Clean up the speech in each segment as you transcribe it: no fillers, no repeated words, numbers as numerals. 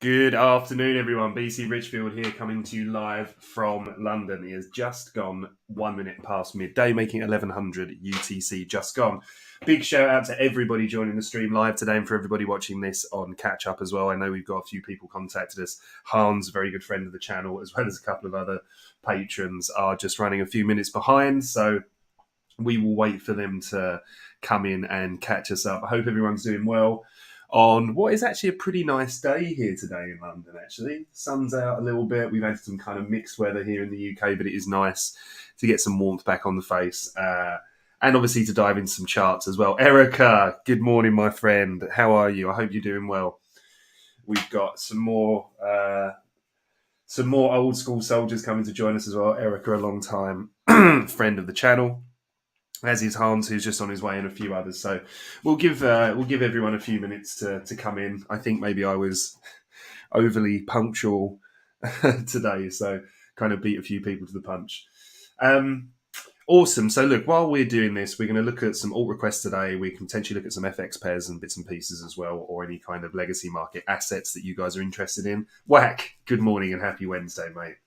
Good afternoon, everyone. BC Richfield here, coming to you live from London. It has just gone 1 minute past midday, making 1100 UTC just gone. Big shout out to everybody joining the stream live today and for everybody watching this on catch up as well. I know we've got a few people contacted us. Hans, a very good friend of the channel, as well as a couple of other patrons, are just running a few minutes behind. So we will wait for them to come in and catch us up. I hope everyone's doing well on what is actually a pretty nice day here today in London, actually. Sun's out a little bit. We've had some kind of mixed weather here in the UK, but it is nice to get some warmth back on the face. And obviously to dive into some charts as well. Erica, good morning, my friend. How are you? I hope you're doing well. We've got some more old school soldiers coming to join us as well. Erica, a long time friend of the channel, as is Hans, who's just on his way, and a few others. So we'll give everyone a few minutes to come in. I think maybe I was overly punctual today, so kind of beat a few people to the punch. Awesome. So look, while we're doing this, we're going to look at some alt requests today. We can potentially look at some FX pairs and bits and pieces as well, or any kind of legacy market assets that you guys are interested in. Whack, good morning and happy Wednesday, mate.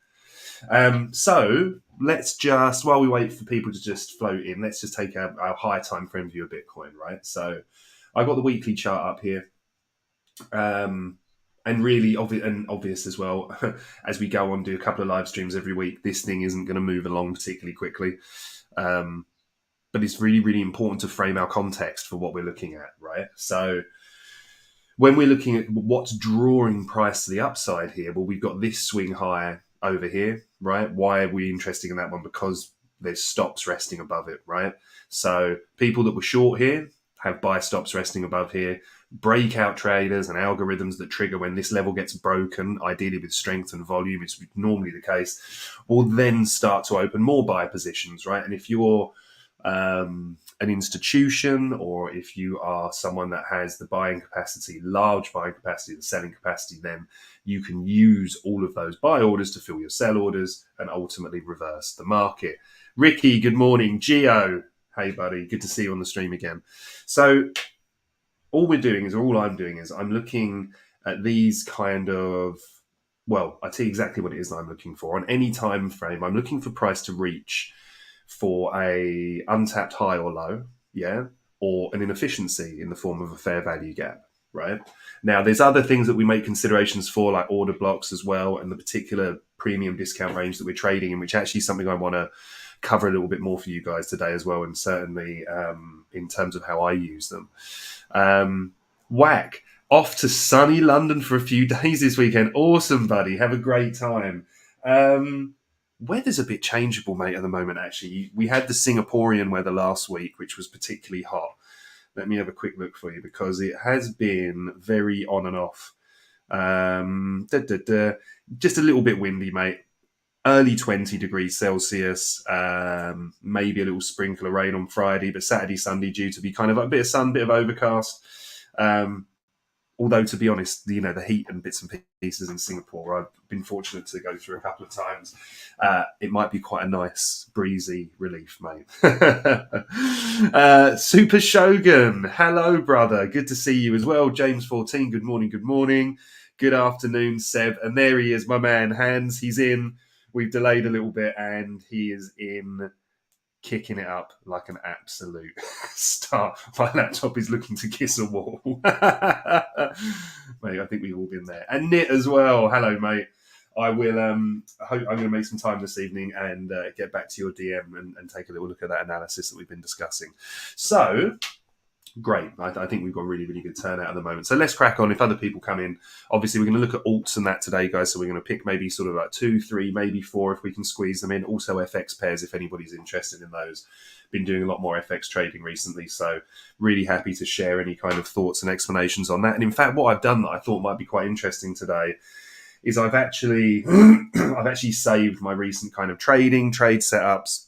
So let's just, while we wait for people to just float in, let's just take our high time frame view of Bitcoin, right? So I got the weekly chart up here, and really obvious as well, as we go on, do a couple of live streams every week, this thing isn't going to move along particularly quickly. But it's really, really important to frame our context for what we're looking at, right? So when we're looking at what's drawing price to the upside here, well, we've got this swing high over here, right? Why are we interested in that one? Because there's stops resting above it, right? So people that were short here have buy stops resting above here. Breakout traders and algorithms that trigger when this level gets broken, ideally with strength and volume, it's normally the case, will then start to open more buy positions, right? And if you're an institution, or if you are someone that has the buying capacity, large buying capacity, the selling capacity, then you can use all of those buy orders to fill your sell orders and ultimately reverse the market. Ricky, good morning. Gio, hey buddy, good to see you on the stream again. So all I'm doing is I'm looking at these kind of, well, I tell you exactly what it is that I'm looking for. On any time frame, I'm looking for price to reach for a untapped high or low, yeah, or an inefficiency in the form of a fair value gap, right? Now, there's other things that we make considerations for, like order blocks as well, and the particular premium discount range that we're trading in, which actually is something I want to cover a little bit more for you guys today as well, and certainly in terms of how I use them. Whack, off to sunny London for a few days this weekend. Awesome, buddy. Have a great time. Weather's a bit changeable, mate, at the moment, actually. We had the Singaporean weather last week, which was particularly hot. Let me have a quick look for you, because it has been very on and off. Just a little bit windy, mate. Early 20 degrees Celsius, maybe a little sprinkle of rain on Friday, but Saturday, Sunday due to be kind of a bit of sun, bit of overcast. Although, to be honest, the heat and bits and pieces in Singapore, I've been fortunate to go through a couple of times. It might be quite a nice, breezy relief, mate. Super Shogun, hello, brother. Good to see you as well. James 14, good morning, good morning. Good afternoon, Seb. And there he is, my man, Hans. He's in. We've delayed a little bit, and he is in, kicking it up like an absolute star. My laptop is looking to kiss a wall. Mate, I think we've all been there. And Nit as well. Hello, mate. I will. I'm going to make some time this evening and get back to your DM and take a little look at that analysis that we've been discussing. So, great. I think we've got a really, really good turnout at the moment. So let's crack on. If other people come in, obviously we're going to look at alts and that today, guys. So we're going to pick maybe sort of like 2, 3, maybe 4 if we can squeeze them in. Also FX pairs if anybody's interested in those. Been doing a lot more FX trading recently, so really happy to share any kind of thoughts and explanations on that. And in fact, what I've done that I thought might be quite interesting today is I've actually saved my recent kind of trade setups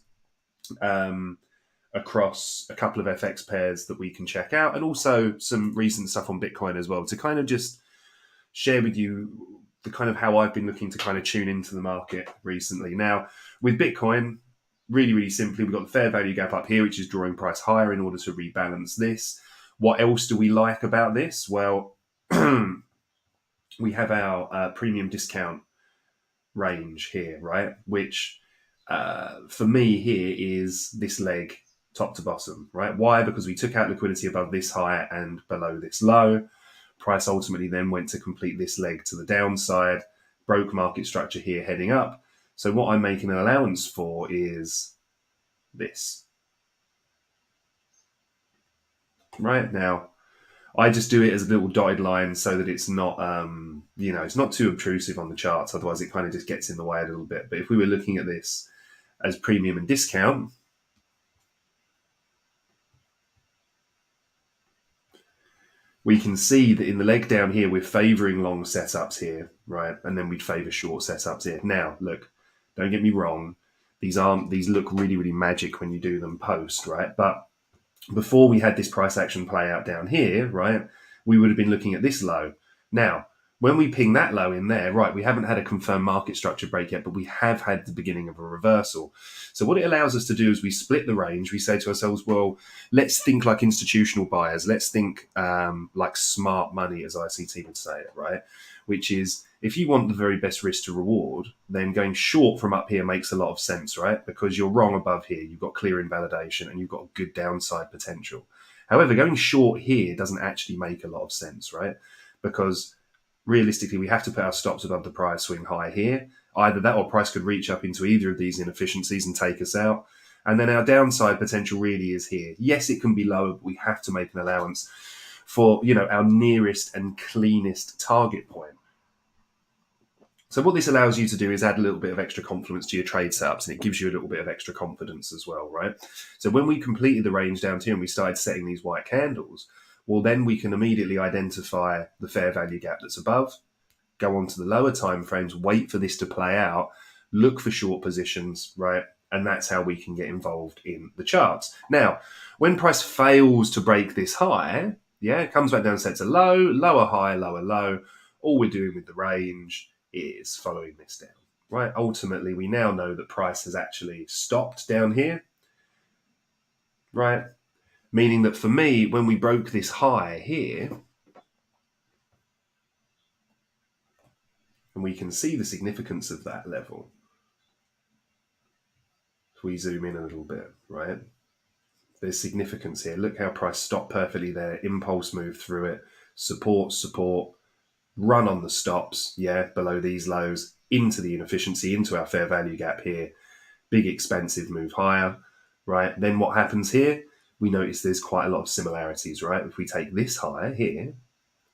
across a couple of FX pairs that we can check out, and also some recent stuff on Bitcoin as well, to kind of just share with you the kind of how I've been looking to kind of tune into the market recently. Now, with Bitcoin, really, really simply, we've got the fair value gap up here, which is drawing price higher in order to rebalance this. What else do we like about this? Well, we have our premium discount range here, right? Which for me here is this leg top to bottom, right? Why? Because we took out liquidity above this high and below this low. Price ultimately then went to complete this leg to the downside, broke market structure here heading up. So what I'm making an allowance for is this. Right now, I just do it as a little dotted line so that it's not, it's not too obtrusive on the charts. Otherwise, it kind of just gets in the way a little bit. But if we were looking at this as premium and discount, we can see that in the leg down here, we're favouring long setups here, right? And then we'd favour short setups here. Now, look, don't get me wrong. These look really, really magic when you do them post, right? But before we had this price action play out down here, right, we would have been looking at this low. Now, when we ping that low in there, right, we haven't had a confirmed market structure break yet, but we have had the beginning of a reversal. So what it allows us to do is we split the range. We say to ourselves, well, let's think like institutional buyers. Let's think like smart money, as ICT would say it, right? Which is, if you want the very best risk to reward, then going short from up here makes a lot of sense, right? Because you're wrong above here. You've got clear invalidation and you've got good downside potential. However, going short here doesn't actually make a lot of sense, right? Because realistically, we have to put our stops above the price swing high here. Either that or price could reach up into either of these inefficiencies and take us out. And then our downside potential really is here. Yes, it can be lower, but we have to make an allowance for, our nearest and cleanest target point. So what this allows you to do is add a little bit of extra confidence to your trade setups, and it gives you a little bit of extra confidence as well, right? So when we completed the range down here and we started setting these white candles, well, then we can immediately identify the fair value gap that's above, go on to the lower time frames, wait for this to play out, look for short positions, right? And that's how we can get involved in the charts. Now, when price fails to break this high, it comes back down, sets a low, lower high, lower low. All we're doing with the range is following this down, right? Ultimately, we now know that price has actually stopped down here, right? Meaning that for me, when we broke this high here, and we can see the significance of that level, if we zoom in a little bit, right? There's significance here. Look how price stopped perfectly there, impulse move through it, support, run on the stops, below these lows, into the inefficiency, into our fair value gap here, big expensive move higher, right? Then what happens here? We notice there's quite a lot of similarities, right? If we take this higher here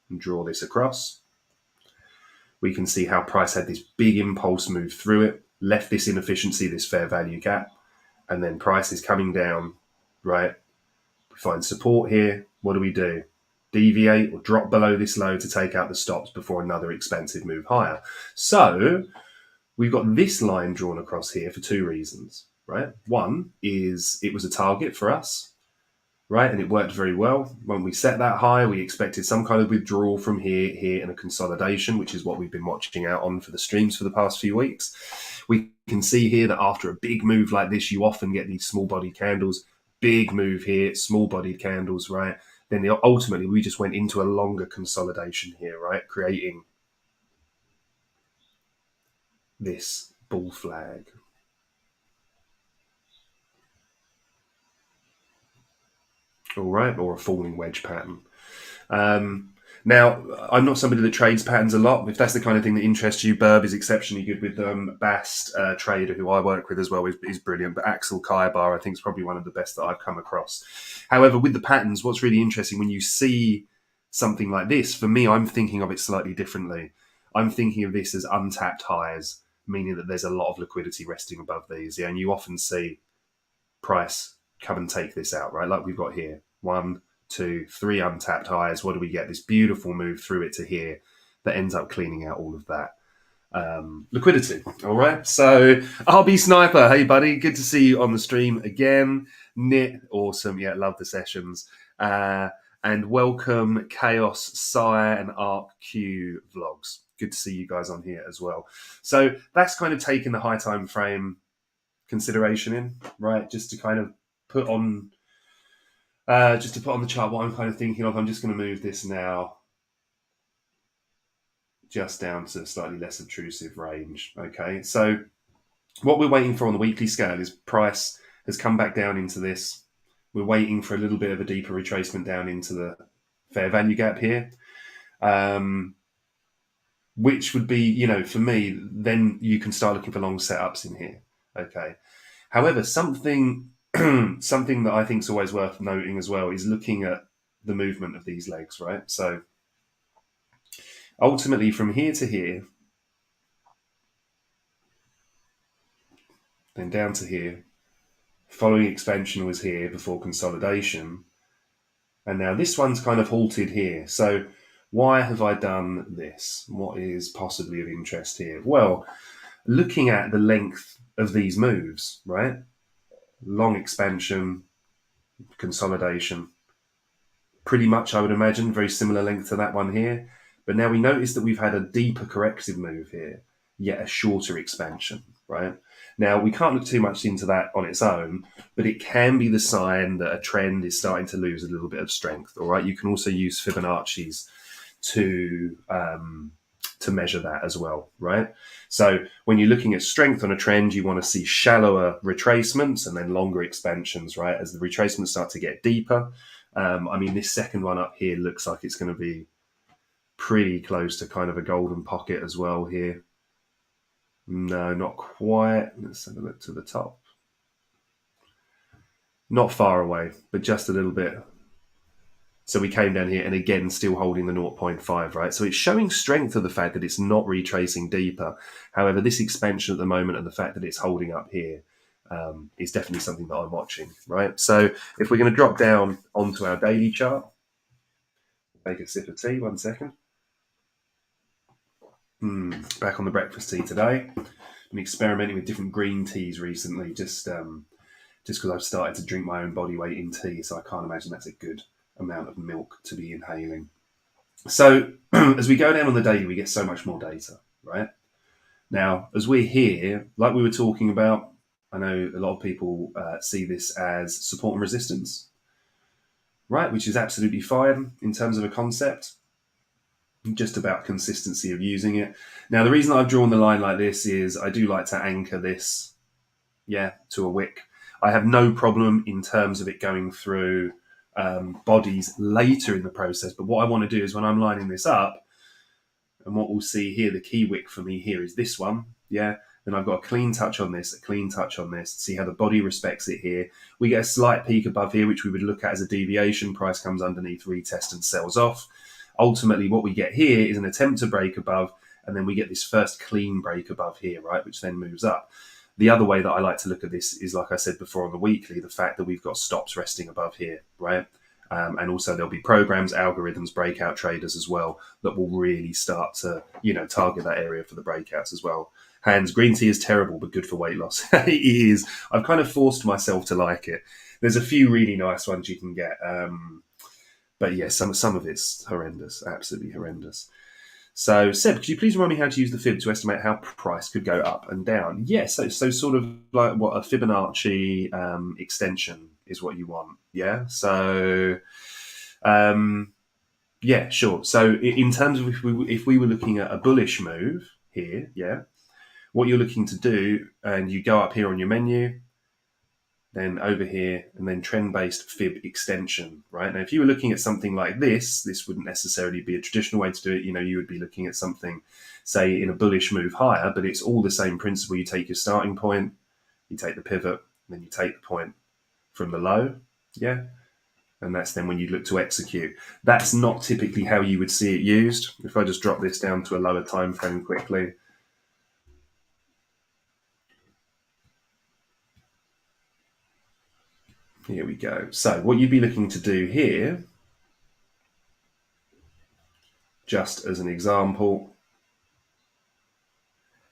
and draw this across, we can see how price had this big impulse move through it, left this inefficiency, this fair value gap, and then price is coming down, right? We find support here. What do? Deviate or drop below this low to take out the stops before another expensive move higher. So we've got this line drawn across here for two reasons, right? One is it was a target for us, right? And it worked very well. When we set that high, we expected some kind of withdrawal from here, and a consolidation, which is what we've been watching out on for the streams for the past few weeks. We can see here that after a big move like this, you often get these small bodied candles. Big move here, small bodied candles, right? Then ultimately we just went into a longer consolidation here, right? Creating this bull flag. All right, or a falling wedge pattern. Now, I'm not somebody that trades patterns a lot. If that's the kind of thing that interests you, Burb is exceptionally good with them. Bast, trader, who I work with as well, is brilliant. But Axel Kaibar, I think, is probably one of the best that I've come across. However, with the patterns, what's really interesting when you see something like this, for me, I'm thinking of it slightly differently. I'm thinking of this as untapped highs, meaning that there's a lot of liquidity resting above these. And you often see price come and take this out, right? Like we've got here. 1, 2, 3 untapped highs. What do we get? This beautiful move through it to here that ends up cleaning out all of that liquidity. All right. So RB Sniper, hey buddy, good to see you on the stream again. Knit, awesome. Yeah, love the sessions. And welcome Chaos, Sire, and Arc Q vlogs. Good to see you guys on here as well. So that's kind of taking the high time frame consideration in, right? Just to kind of put on. Just to put on the chart what I'm kind of thinking of, I'm just going to move this now just down to slightly less obtrusive range. Okay, so what we're waiting for on the weekly scale is price has come back down into this. We're waiting for a little bit of a deeper retracement down into the fair value gap here, which would be, for me, then you can start looking for long setups in here. Okay. However, something that I think is always worth noting as well is looking at the movement of these legs, right? So ultimately, from here to here, then down to here, following expansion was here before consolidation, and now this one's kind of halted here. So why have I done this? What is possibly of interest here? Well, looking at the length of these moves, right? Long expansion, consolidation, pretty much, I would imagine, very similar length to that one here. But now we notice that we've had a deeper corrective move here, yet a shorter expansion, right? Now, we can't look too much into that on its own, but it can be the sign that a trend is starting to lose a little bit of strength, all right? You can also use Fibonacci's to measure that as well, right? So when you're looking at strength on a trend, you want to see shallower retracements and then longer expansions, right? As the retracements start to get deeper. This second one up here looks like it's going to be pretty close to kind of a golden pocket as well here. No, not quite. Let's have a look to the top. Not far away, but just a little bit. So we came down here and again, still holding the 0.5, right? So it's showing strength of the fact that it's not retracing deeper. However, this expansion at the moment and the fact that it's holding up here is definitely something that I'm watching, right? So if we're going to drop down onto our daily chart, take a sip of tea, 1 second. Back on the breakfast tea today. Been experimenting with different green teas recently, just because I've started to drink my own body weight in tea, so I can't imagine that's a good amount of milk to be inhaling. So as we go down on the daily, we get so much more data, right? Now, as we're here, like we were talking about, I know a lot of people see this as support and resistance, right? Which is absolutely fine in terms of a concept, just about consistency of using it. Now, the reason I've drawn the line like this is I do like to anchor this, to a wick. I have no problem in terms of it going through bodies later in the process. But what I want to do is when I'm lining this up, and what we'll see here, the key wick for me here is this one. Yeah. Then I've got a clean touch on this, a clean touch on this. See how the body respects it here. We get a slight peak above here, which we would look at as a deviation. Price comes underneath, retest and sells off. Ultimately, what we get here is an attempt to break above, and then we get this first clean break above here, right, which then moves up. The other way that I like to look at this is, like I said before on the weekly, the fact that we've got stops resting above here, right? And also there'll be programs, algorithms, breakout traders as well that will really start to, target that area for the breakouts as well. Hands, green tea is terrible, but good for weight loss. It is. I've kind of forced myself to like it. There's a few really nice ones you can get. But yeah, some of it's horrendous, absolutely horrendous. So, Seb, could you please remind me how to use the fib to estimate how price could go up and down? Yes, so sort of like what a Fibonacci extension is what you want. Yeah, so yeah, sure. So in terms of if we were looking at a bullish move here, yeah, what you're looking to do, and you go up here on your menu, then over here, and then trend-based fib extension, right? Now, if you were looking at something like this wouldn't necessarily be a traditional way to do it. You would be looking at something, say, in a bullish move higher, but it's all the same principle. You take your starting point, you take the pivot, then you take the point from the low, yeah? And that's then when you look to execute. That's not typically how you would see it used. If I just drop this down to a lower time frame quickly, here we go. So what you'd be looking to do here, just as an example,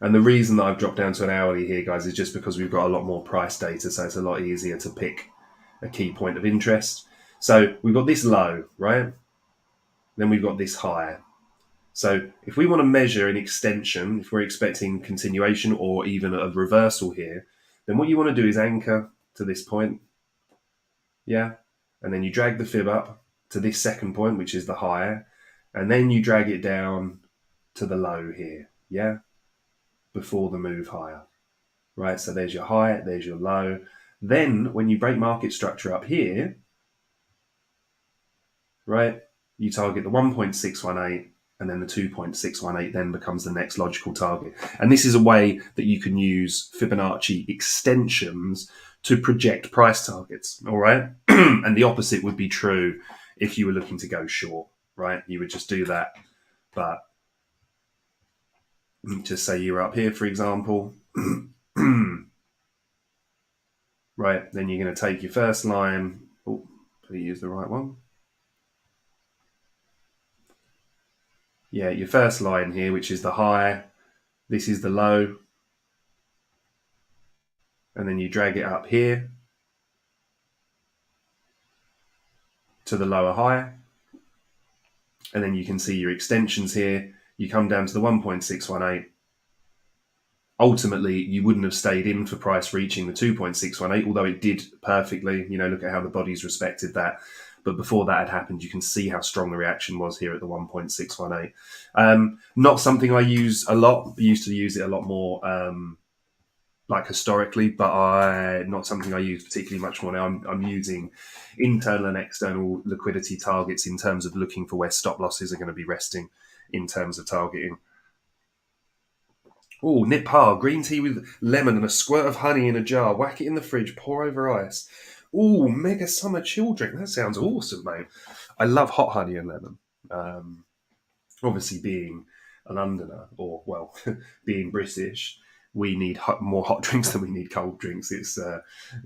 and the reason that I've dropped down to an hourly here, guys, is just because we've got a lot more price data, so it's a lot easier to pick a key point of interest. So we've got this low, right? Then we've got this high. So if we want to measure an extension, if we're expecting continuation or even a reversal here, then what you want to do is anchor to this point, yeah? And then you drag the fib up to this second point, which is the higher, and then you drag it down to the low here, yeah, before the move higher, right? So there's your high, there's your low. Then when you break market structure up here, right, you target the 1.618 and then the 2.618 then becomes the next logical target. And this is a way that you can use Fibonacci extensions to project price targets, all right? And the opposite would be true if you were looking to go short, right? You would just do that. But just say you're up here, for example, right? Then you're going to take your first line. Oh, did I use the right one? Yeah, your first line here, which is the high. This is the low. And then you drag it up here to the lower high. And then you can see your extensions here. You come down to the 1.618. Ultimately, you wouldn't have stayed in for price reaching the 2.618, although it did perfectly. You know, look at how the bodies respected that. But before that had happened, you can see how strong the reaction was here at the 1.618. Not something I use a lot. I used to use it a lot more like historically, but not something I use particularly much more now. I'm using internal and external liquidity targets in terms of looking for where stop losses are going to be resting in terms of targeting. Oh, Nipah, green tea with lemon and a squirt of honey in a jar. Whack it in the fridge, pour over ice. Oh, mega summer chill drink. That sounds awesome, mate. I love hot honey and lemon. Obviously, being a Londoner, or, well, being British, we need more hot drinks than we need cold drinks. It's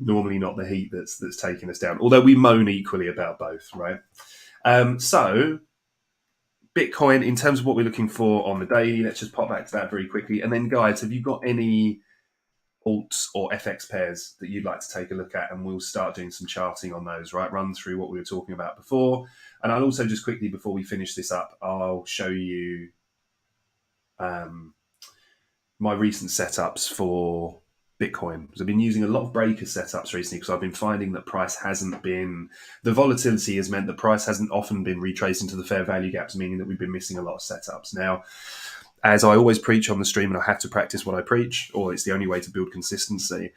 normally not the heat that's taking us down, although we moan equally about both, right? So Bitcoin, in terms of what we're looking for on the daily, let's just pop back to that very quickly. And then, guys, have you got any alts or FX pairs that you'd like to take a look at? And we'll start doing some charting on those, right? Run through what we were talking about before. And I'll also just quickly, before we finish this up, I'll show you my recent setups for Bitcoin. Because I've been using a lot of breaker setups recently because I've been finding that price hasn't been, the volatility has meant that price hasn't often been retraced into the fair value gaps, meaning that we've been missing a lot of setups. Now, as I always preach on the stream, and I have to practice what I preach, or it's the only way to build consistency,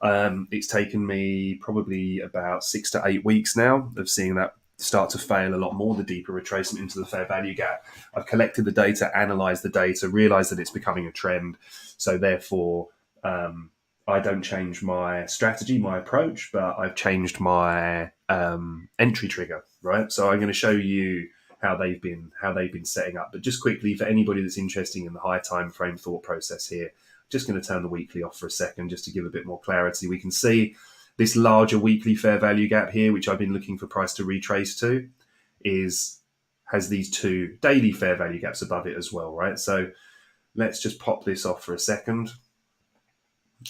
it's taken me probably about 6 to 8 weeks now of seeing that start to fail a lot more, the deeper retracement into the fair value gap. I've collected the data, analysed the data, realised that it's becoming a trend. So therefore, I don't change my strategy, my approach, but I've changed my entry trigger, right? So I'm going to show you how they've been setting up. But just quickly, for anybody that's interested in the high time frame thought process here, just going to turn the weekly off for a second just to give a bit more clarity. We can see this larger weekly fair value gap here, which I've been looking for price to retrace to, has these two daily fair value gaps above it as well, right? So let's just pop this off for a second.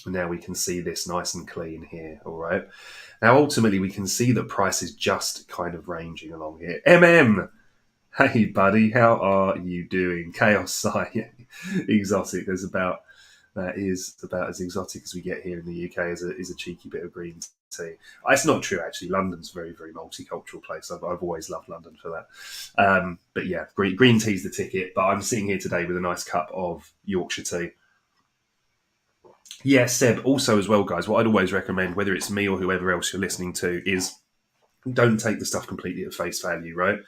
And now we can see this nice and clean here, all right? Now, ultimately, we can see that price is just kind of ranging along here. Hey, buddy, how are you doing? Chaos Psi, exotic. That is about as exotic as we get here in the UK is a cheeky bit of green tea. It's not true, actually. London's a very, very multicultural place. I've always loved London for that. But yeah, green tea's the ticket. But I'm sitting here today with a nice cup of Yorkshire tea. Yeah, Seb, also as well, guys, what I'd always recommend, whether it's me or whoever else you're listening to, is don't take the stuff completely at face value, right?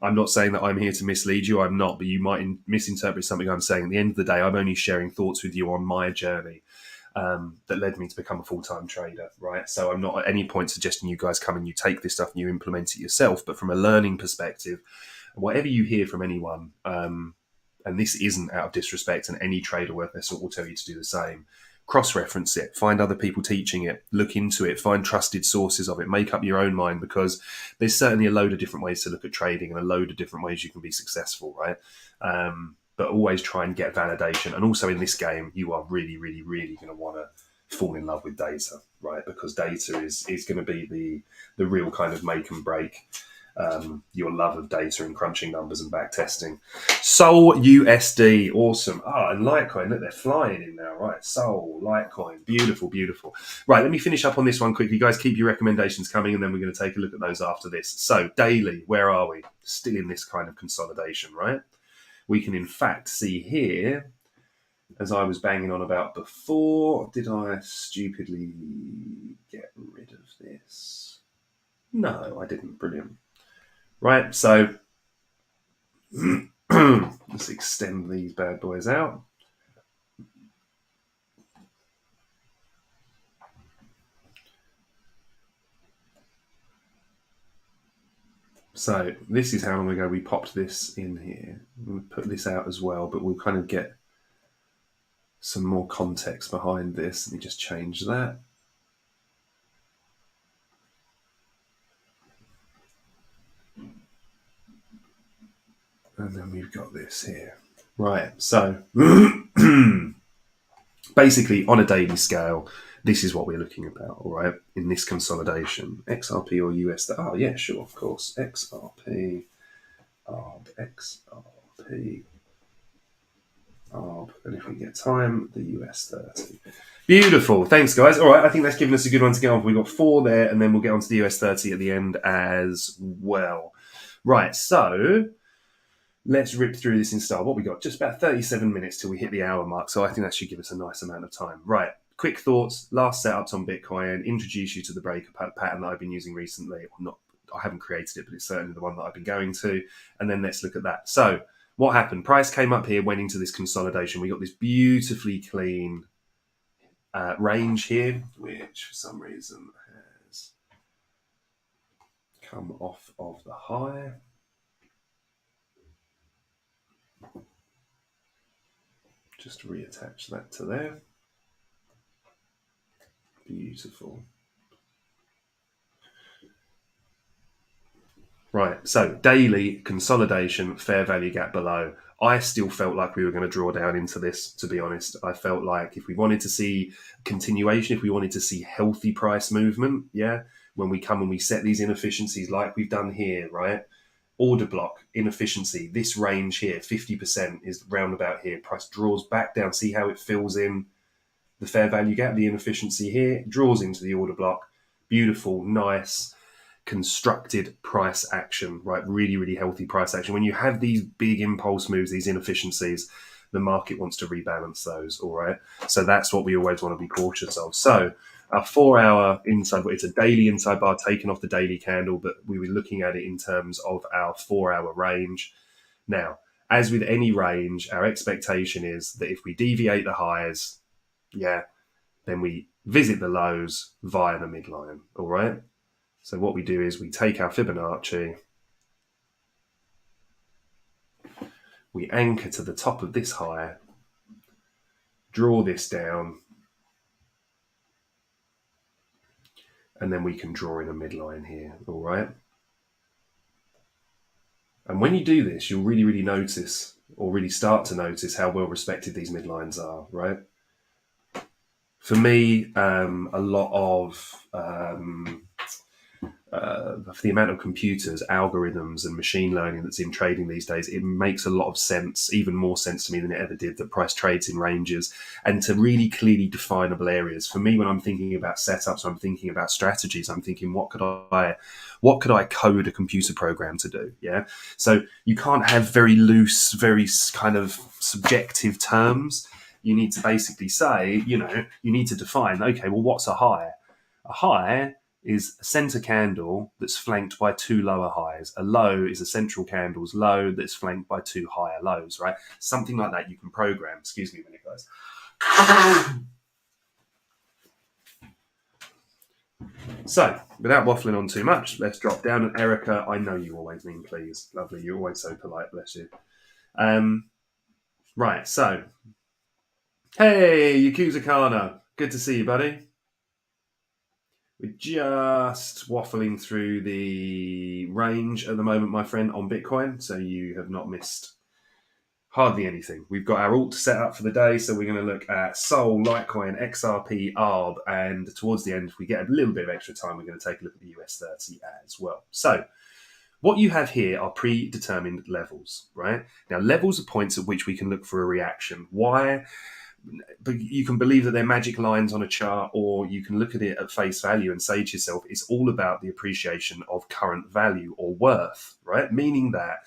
I'm not saying that I'm here to mislead you. I'm not, but you might misinterpret something I'm saying. At the end of the day, I'm only sharing thoughts with you on my journey that led me to become a full-time trader, right? So I'm not at any point suggesting you guys come and you take this stuff and you implement it yourself. But from a learning perspective, whatever you hear from anyone, and this isn't out of disrespect, and any trader worth their salt will tell you to do the same, cross-reference it, find other people teaching it, look into it, find trusted sources of it, make up your own mind, because there's certainly a load of different ways to look at trading and a load of different ways you can be successful, right? But always try and get validation. And also in this game, you are really, really, really going to want to fall in love with data, right? Because data is going to be the real kind of make and break your love of data and crunching numbers and back testing. Sol USD, awesome. And Litecoin, look, they're flying in now, right? Sol, Litecoin, beautiful, beautiful. Right, let me finish up on this one quickly. Guys, keep your recommendations coming, and then we're going to take a look at those after this. So, daily, where are we? Still in this kind of consolidation, right? we can in fact see here, as I was banging on about before, did I stupidly get rid of this? No, I didn't. Brilliant. Right, so let's extend these bad boys out. So this is how long ago we popped this in here. We'll put this out as well, but we'll kind of get some more context behind this. Let me just change that. And then we've got this here. Right, so basically on a daily scale, this is what we're looking about, all right, in this consolidation. XRP or US, oh yeah, sure, of course. XRP, ARB, XRP, ARB, and if we get time, the US 30. Beautiful, thanks guys. All right, I think that's given us a good one to get on. We've got 4 there, and then we'll get on to the US 30 at the end as well. Right, so let's rip through this in style. What we got? Just about 37 minutes till we hit the hour mark. So I think that should give us a nice amount of time. Right. Quick thoughts. Last setups on Bitcoin. Introduce you to the breaker pattern that I've been using recently. I haven't created it, but it's certainly the one that I've been going to. And then let's look at that. So what happened? Price came up here, went into this consolidation. We got this beautifully clean range here, which for some reason has come off of the high. Just reattach that to there. Beautiful. Right, so daily consolidation, fair value gap below. I still felt like we were going to draw down into this, to be honest. I felt like if we wanted to see continuation, if we wanted to see healthy price movement, yeah, when we come and we set these inefficiencies like we've done here, right? Order block, inefficiency, this range here, 50% is roundabout here. Price draws back down. See how it fills in the fair value gap, the inefficiency here, draws into the order block. Beautiful, nice, constructed price action, right? Really, really healthy price action. When you have these big impulse moves, these inefficiencies, the market wants to rebalance those, all right? So that's what we always want to be cautious of. So our 4-hour inside, it's a daily inside bar taken off the daily candle, but we were looking at it in terms of our 4-hour range. Now, as with any range, our expectation is that if we deviate the highs, yeah, then we visit the lows via the midline, all right? So what we do is we take our Fibonacci, we anchor to the top of this high, draw this down, and then we can draw in a midline here, all right? And when you do this, you'll really, really notice, or really start to notice, how well respected these midlines are, right? For me, a lot of the amount of computers, algorithms, and machine learning that's in trading these days, it makes a lot of sense, even more sense to me than it ever did, that price trades in ranges and to really clearly definable areas. For me, when I'm thinking about setups, I'm thinking about strategies, I'm thinking, what could I code a computer program to do? Yeah. So you can't have very loose, very kind of subjective terms. You need to basically say, you need to define, okay, well, what's a high? A high is a center candle that's flanked by 2 lower highs. A low is a central candle's low that's flanked by 2 higher lows, right? Something like that you can program. Excuse me a minute, guys. So, without waffling on too much, let's drop down. And Erica, I know you always mean please. Lovely, you're always so polite, bless you. Right, so. Hey, Yakuza Kana. Good to see you, buddy. We're just waffling through the range at the moment, my friend, on Bitcoin. So you have not missed hardly anything. We've got our alt set up for the day. So we're going to look at Sol, Litecoin, XRP, ARB. And towards the end, if we get a little bit of extra time, we're going to take a look at the US 30 as well. So what you have here are predetermined levels, right? Now, levels are points at which we can look for a reaction. Why? But you can believe that they're magic lines on a chart, or you can look at it at face value and say to yourself, it's all about the appreciation of current value or worth, right? Meaning that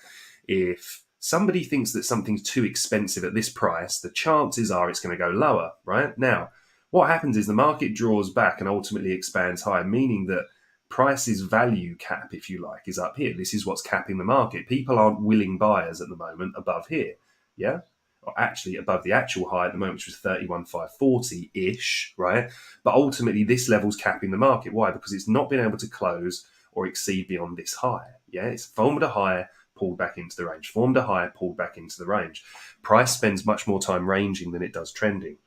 if somebody thinks that something's too expensive at this price, the chances are it's going to go lower, right? Now, what happens is the market draws back and ultimately expands higher, meaning that price's value cap, if you like, is up here. This is what's capping the market. People aren't willing buyers at the moment above here, yeah? Or actually above the actual high at the moment, which was 31,540-ish, right? But ultimately, this level's capping the market. Why? Because it's not been able to close or exceed beyond this high, yeah? It's formed a high, pulled back into the range, formed a high, pulled back into the range. Price spends much more time ranging than it does trending.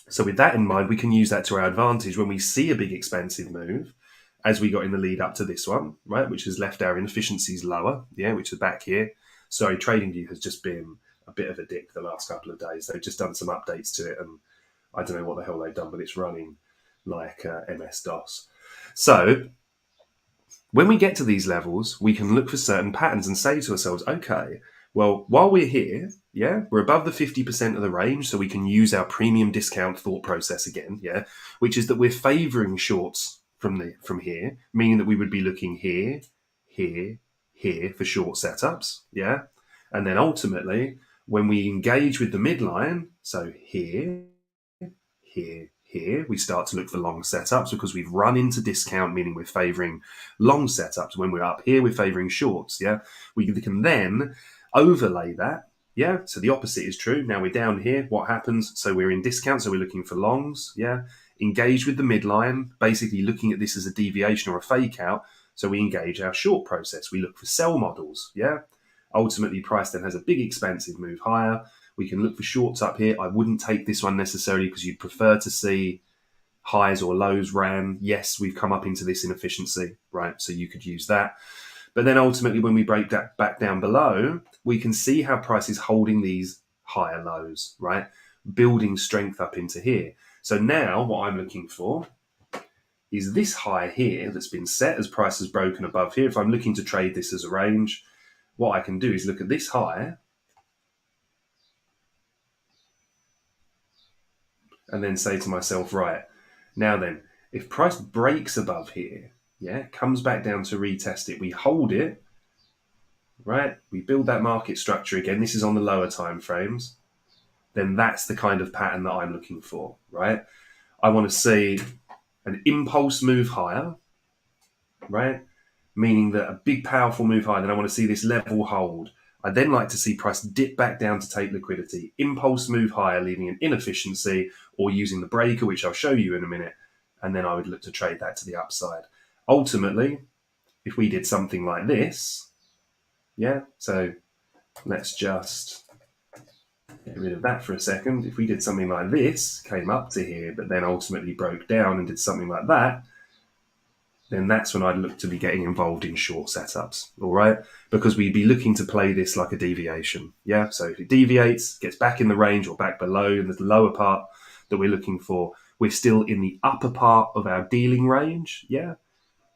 So with that in mind, we can use that to our advantage when we see a big expensive move, as we got in the lead up to this one, right, which has left our inefficiencies lower, yeah, which is back here. Sorry, TradingView has just been a bit of a dick the last couple of days. They've just done some updates to it, and I don't know what the hell they've done, but it's running like MS-DOS. So when we get to these levels, we can look for certain patterns and say to ourselves, okay, well, while we're here, yeah, we're above the 50% of the range, so we can use our premium discount thought process again, yeah, which is that we're favoring shorts from here, meaning that we would be looking here, here, here for short setups, yeah, and then ultimately when we engage with the midline, so here, here, we start to look for long setups because we've run into discount, meaning we're favoring long setups. When we're up here, we're favoring shorts, yeah? We can then overlay that, yeah? So the opposite is true. Now we're down here, what happens? So we're in discount, so we're looking for longs, yeah? Engage with the midline, basically looking at this as a deviation or a fake out. So we engage our short process. We look for sell models, yeah? Ultimately, price then has a big expansive move higher. We can look for shorts up here. I wouldn't take this one necessarily because you'd prefer to see highs or lows ran. Yes, we've come up into this inefficiency, right? So you could use that. But then ultimately, when we break that back down below, we can see how price is holding these higher lows, right? Building strength up into here. So now what I'm looking for is this high here that's been set as price has broken above here. If I'm looking to trade this as a range, what I can do is look at this high and then say to myself, right, now then, if price breaks above here, yeah, comes back down to retest it, we hold it, right? We build that market structure again. This is on the lower time frames. Then that's the kind of pattern that I'm looking for, right? I want to see an impulse move higher, right? Meaning that a big, powerful move higher. Then I want to see this level hold. I then like to see price dip back down to take liquidity, impulse move higher, leaving an inefficiency, or using the breaker, which I'll show you in a minute. And then I would look to trade that to the upside. Ultimately, if we did something like this, yeah, so let's just get rid of that for a second. If we did something like this, came up to here, but then ultimately broke down and did something like that, then that's when I'd look to be getting involved in short setups, all right? Because we'd be looking to play this like a deviation, yeah? So if it deviates, gets back in the range or back below in the lower part that we're looking for, we're still in the upper part of our dealing range, yeah?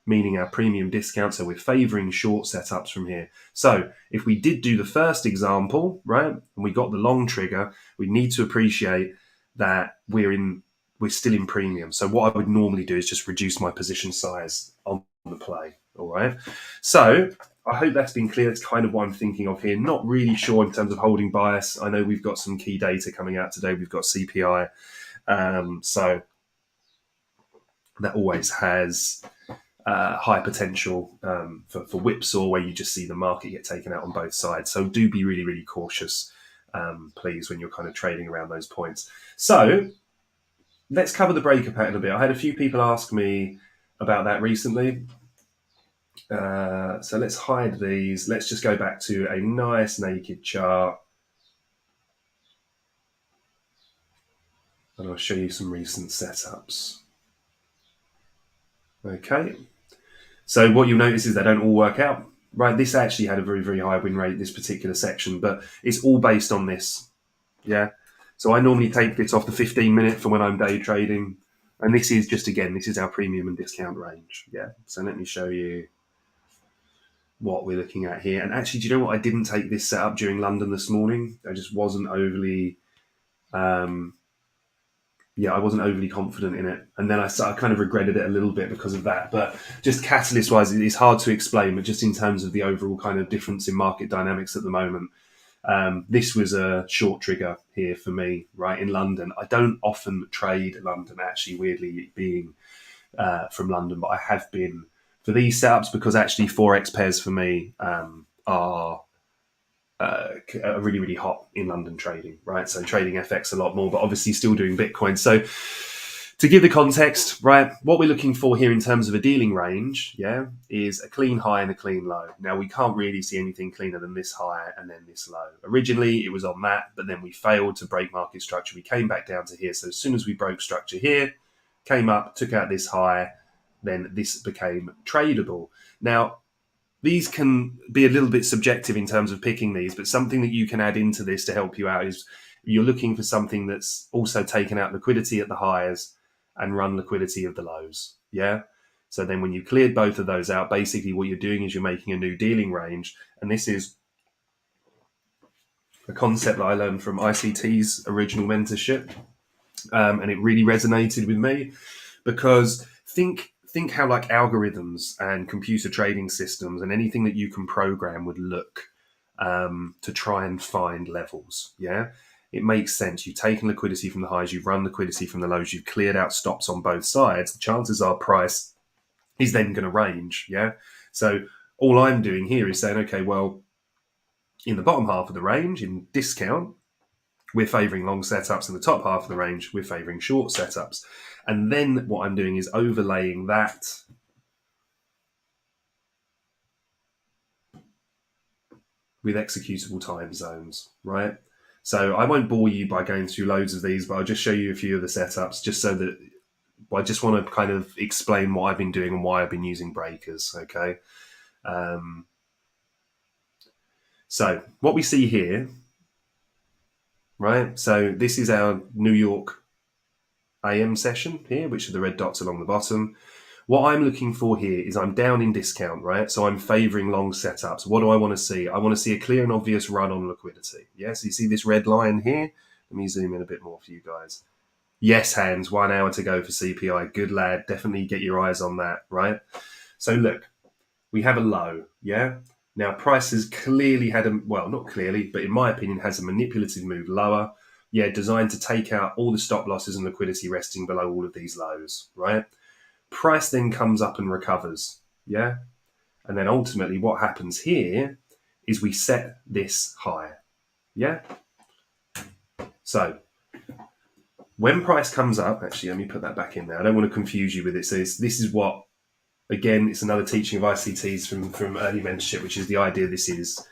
Meaning our premium discount, so we're favoring short setups from here. So if we did do the first example, right, and we got the long trigger, we need to appreciate that we're still in premium. So what I would normally do is just reduce my position size on the play. All right. So I hope that's been clear. That's kind of what I'm thinking of here. Not really sure in terms of holding bias. I know we've got some key data coming out today. We've got CPI. So that always has high potential for whipsaw, where you just see the market get taken out on both sides. So do be really, really cautious, please, when you're kind of trading around those points. So let's cover the breaker pattern a bit. I had a few people ask me about that recently. So let's hide these. Let's just go back to a nice naked chart. And I'll show you some recent setups. Okay. So what you'll notice is they don't all work out. Right, this actually had a very, very high win rate, this particular section, but it's all based on this. Yeah. So I normally take this off the 15-minute for when I'm day trading. And this is just, again, this is our premium and discount range. Yeah. So let me show you what we're looking at here. And actually, do you know what? I didn't take this setup during London this morning. I just wasn't overly yeah, I wasn't overly confident in it. And then I kind of regretted it a little bit because of that. But just catalyst wise, it's hard to explain, but just in terms of the overall kind of difference in market dynamics at the moment, this was a short trigger here for me, right, in London. I don't often trade London, actually, weirdly being from London, but I have been for these setups because actually Forex pairs for me are really, really hot in London trading, right? So trading FX a lot more, but obviously still doing Bitcoin. So to give the context, right, what we're looking for here in terms of a dealing range, yeah, is a clean high and a clean low. Now, we can't really see anything cleaner than this high and then this low. Originally, it was on that, but then we failed to break market structure. We came back down to here. So as soon as we broke structure here, came up, took out this high, then this became tradable. Now, these can be a little bit subjective in terms of picking these, but something that you can add into this to help you out is you're looking for something that's also taken out liquidity at the highs and run liquidity of the lows. Yeah. So then when you cleared both of those out, basically what you're doing is you're making a new dealing range. And this is a concept that I learned from ICT's original mentorship. And it really resonated with me because think how like algorithms and computer trading systems and anything that you can program would look to try and find levels. Yeah, it makes sense. You've taken liquidity from the highs, you've run liquidity from the lows, you've cleared out stops on both sides. The chances are price is then going to range. Yeah, so all I'm doing here is saying, okay, well, in the bottom half of the range, in discount, we're favouring long setups. In the top half of the range, we're favouring short setups. And then what I'm doing is overlaying that with executable time zones, right? So I won't bore you by going through loads of these, but I'll just show you a few of the setups just so that I just want to kind of explain what I've been doing and why I've been using breakers, okay? Um, so what we see here, right? So this is our New York AM session here, which are the red dots along the bottom. What I'm looking for here is I'm down in discount, right? So I'm favoring long setups. What do I want to see? I want to see a clear and obvious run on liquidity. Yeah, so you see this red line here? Let me zoom in a bit more for you guys. Yes, hands, 1 hour to go for CPI. Good lad. Definitely get your eyes on that, right? So look, we have a low, yeah? Now, price has clearly had a, well, not clearly, but in my opinion, has a manipulative move lower. Yeah, designed to take out all the stop losses and liquidity resting below all of these lows, right? Price then comes up and recovers, yeah? And then ultimately what happens here is we set this higher, yeah? So when price comes up, actually, let me put that back in there. I don't want to confuse you with it. So this is what, again, it's another teaching of ICTs from early mentorship, which is the idea this is.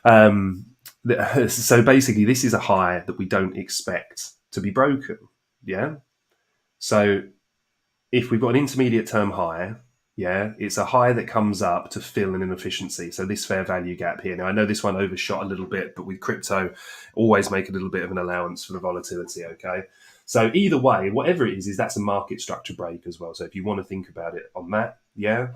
So basically, this is a high that we don't expect to be broken, yeah? So if we've got an intermediate term high, yeah, it's a high that comes up to fill an inefficiency. So this fair value gap here. Now I know this one overshot a little bit, but with crypto, always make a little bit of an allowance for the volatility. Okay. So either way, whatever it is that's a market structure break as well. So if you want to think about it on that, yeah,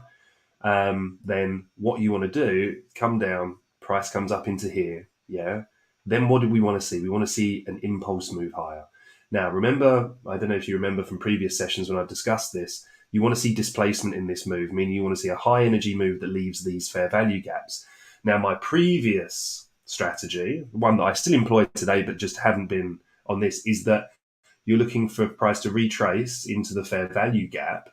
then what you want to do, come down, price comes up into here, yeah. Then what do we want to see? We want to see an impulse move higher. Now, remember, I don't know if you remember from previous sessions when I've discussed this, you want to see displacement in this move, meaning you want to see a high energy move that leaves these fair value gaps. Now, my previous strategy, one that I still employ today, but just haven't been on this, is that you're looking for price to retrace into the fair value gap,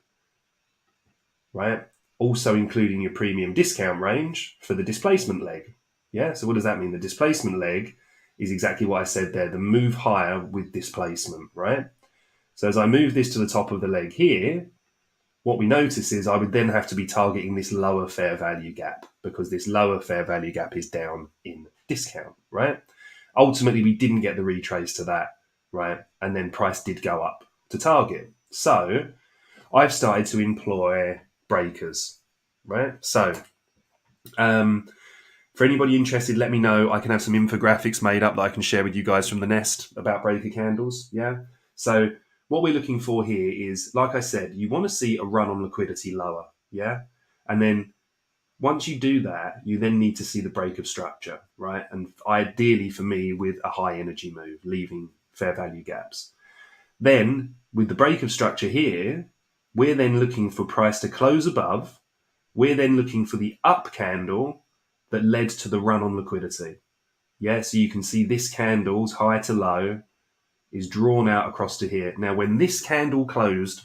right? Also including your premium discount range for the displacement leg. Yeah, so what does that mean? The displacement leg is exactly what I said there, the move higher with displacement, right? So as I move this to the top of the leg here, what we notice is I would then have to be targeting this lower fair value gap because this lower fair value gap is down in discount, right? Ultimately, we didn't get the retrace to that, right? And then price did go up to target. So I've started to employ breakers, right? So for anybody interested, let me know. I can have some infographics made up that I can share with you guys from the nest about breaker candles. Yeah. So what we're looking for here is, like I said, you want to see a run on liquidity lower. Yeah. And then once you do that, you then need to see the break of structure, right? And ideally for me with a high energy move, leaving fair value gaps. Then with the break of structure here, we're then looking for price to close above. We're then looking for the up candle that led to the run on liquidity. Yeah, so you can see this candle's high to low is drawn out across to here. Now, when this candle closed,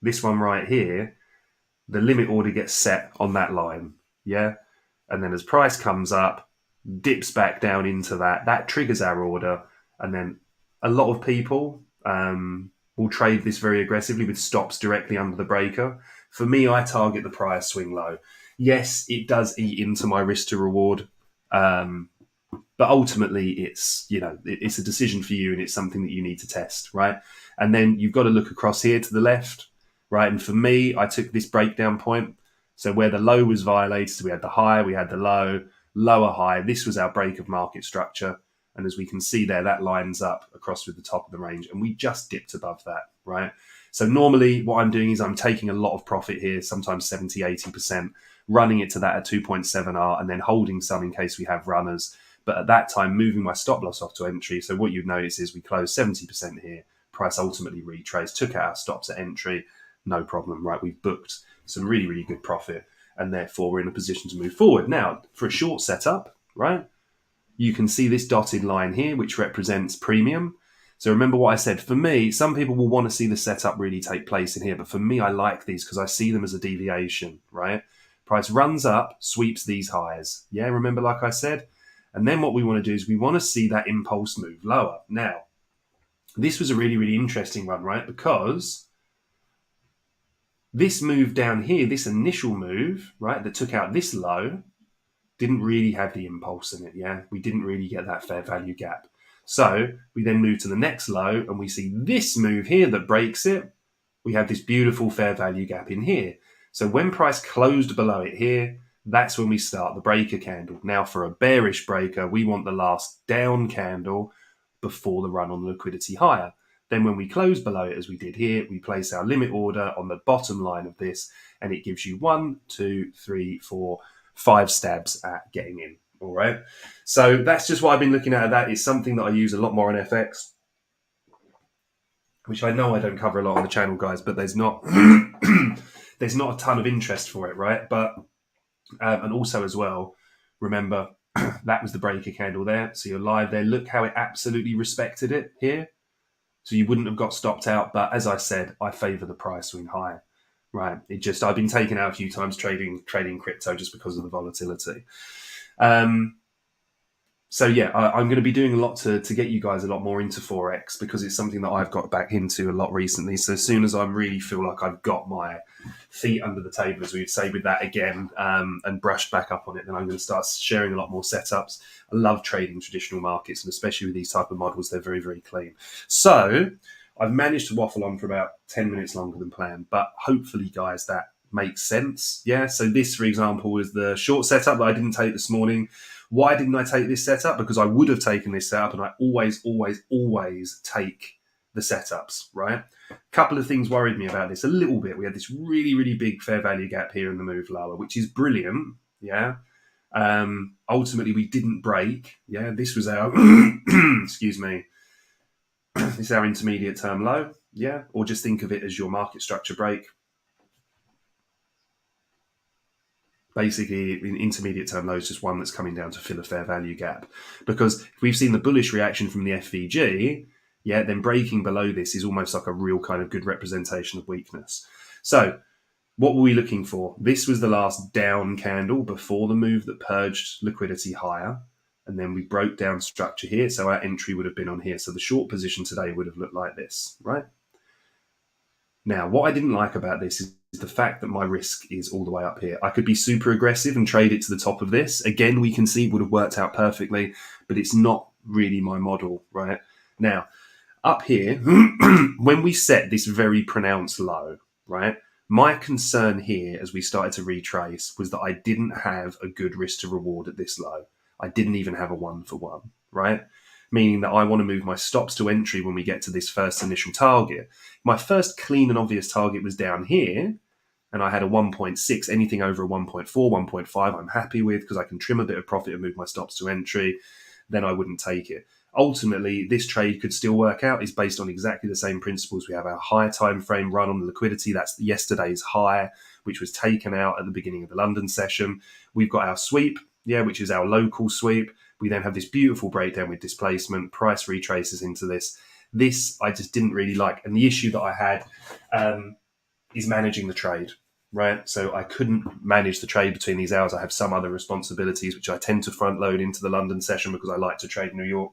this one right here, the limit order gets set on that line. Yeah. And then as price comes up, dips back down into that triggers our order. And then a lot of people will trade this very aggressively with stops directly under the breaker. For me, I target the price swing low. Yes, it does eat into my risk to reward. But ultimately, it's a decision for you, and it's something that you need to test, right? And then you've got to look across here to the left, right? And for me, I took this breakdown point. So where the low was violated, so we had the high, we had the low, lower high. This was our break of market structure. And as we can see there, that lines up across with the top of the range. And we just dipped above that, right? So normally what I'm doing is I'm taking a lot of profit here, sometimes 70, 80%, running it to that at 2.7R and then holding some in case we have runners. But at that time, moving my stop loss off to entry. So what you'd notice is we closed 70% here. Price ultimately retraced, took out our stops at entry. No problem, right? We've booked some really, really good profit. And therefore, we're in a position to move forward. Now, for a short setup, right? You can see this dotted line here, which represents premium. So remember what I said. For me, some people will want to see the setup really take place in here. But for me, I like these because I see them as a deviation, right? Price runs up, sweeps these highs. Yeah, remember like I said? And then what we want to do is we want to see that impulse move lower. Now, this was a really, really interesting one, right? Because this move down here, this initial move, right, that took out this low, didn't really have the impulse in it, yeah? We didn't really get that fair value gap. So we then move to the next low and we see this move here that breaks it. We have this beautiful fair value gap in here. So when price closed below it here, that's when we start the breaker candle. Now for a bearish breaker, we want the last down candle before the run on liquidity higher. Then when we close below it, as we did here, we place our limit order on the bottom line of this, and it gives you 1, 2, 3, 4, 5 stabs at getting in. All right. So that's just what I've been looking at. That is something that I use a lot more on FX, which I know I don't cover a lot on the channel, guys, but there's not there's not a ton of interest for it, right? But and also as well, remember that was the breaker candle there. So you're live there. Look how it absolutely respected it here. So you wouldn't have got stopped out. But as I said, I favor the price swing high, right? I've been taken out a few times trading crypto just because of the volatility. So yeah, I'm going to be doing a lot to get you guys a lot more into Forex because it's something that I've got back into a lot recently. So as soon as I really feel like I've got my feet under the table, as we would say with that again, and brushed back up on it, then I'm going to start sharing a lot more setups. I love trading traditional markets, and especially with these type of models, they're very, very clean. So I've managed to waffle on for about 10 minutes longer than planned, but hopefully, guys, that makes sense. Yeah, so this, for example, was the short setup that I didn't take this morning. Why didn't I take this setup? Because I would have taken this setup, and I always take the setups, right? A couple of things worried me about this a little bit. We had this really, really big fair value gap here in the move lower, which is brilliant, yeah? Ultimately, we didn't break, yeah? This was our, excuse me, this is our intermediate term low, yeah? Or just think of it as your market structure break. Basically, an intermediate term low is just one that's coming down to fill a fair value gap. Because if we've seen the bullish reaction from the FVG, yeah, then breaking below this is almost like a real kind of good representation of weakness. So what were we looking for? This was the last down candle before the move that purged liquidity higher. And then we broke down structure here. So our entry would have been on here. So the short position today would have looked like this, right? Now, what I didn't like about this is the fact that my risk is all the way up here. I could be super aggressive and trade it to the top of this. Again, we can see it would have worked out perfectly, but it's not really my model, right? Now, up here, when we set this very pronounced low, right, my concern here as we started to retrace was that I didn't have a good risk to reward at this low. I didn't even have a 1-for-1, right? Meaning that I want to move my stops to entry when we get to this first initial target. My first clean and obvious target was down here, and I had a 1.6. Anything over a 1.4, 1.5, I'm happy with because I can trim a bit of profit and move my stops to entry. Then I wouldn't take it. Ultimately, this trade could still work out. It's based on exactly the same principles. We have our higher time frame run on the liquidity. That's yesterday's high, which was taken out at the beginning of the London session. We've got our sweep, which is our local sweep. We then have this beautiful breakdown with displacement, price retraces into this. This I just didn't really like. And the issue that I had is managing the trade, right? So I couldn't manage the trade between these hours. I have some other responsibilities, which I tend to front load into the London session because I like to trade New York.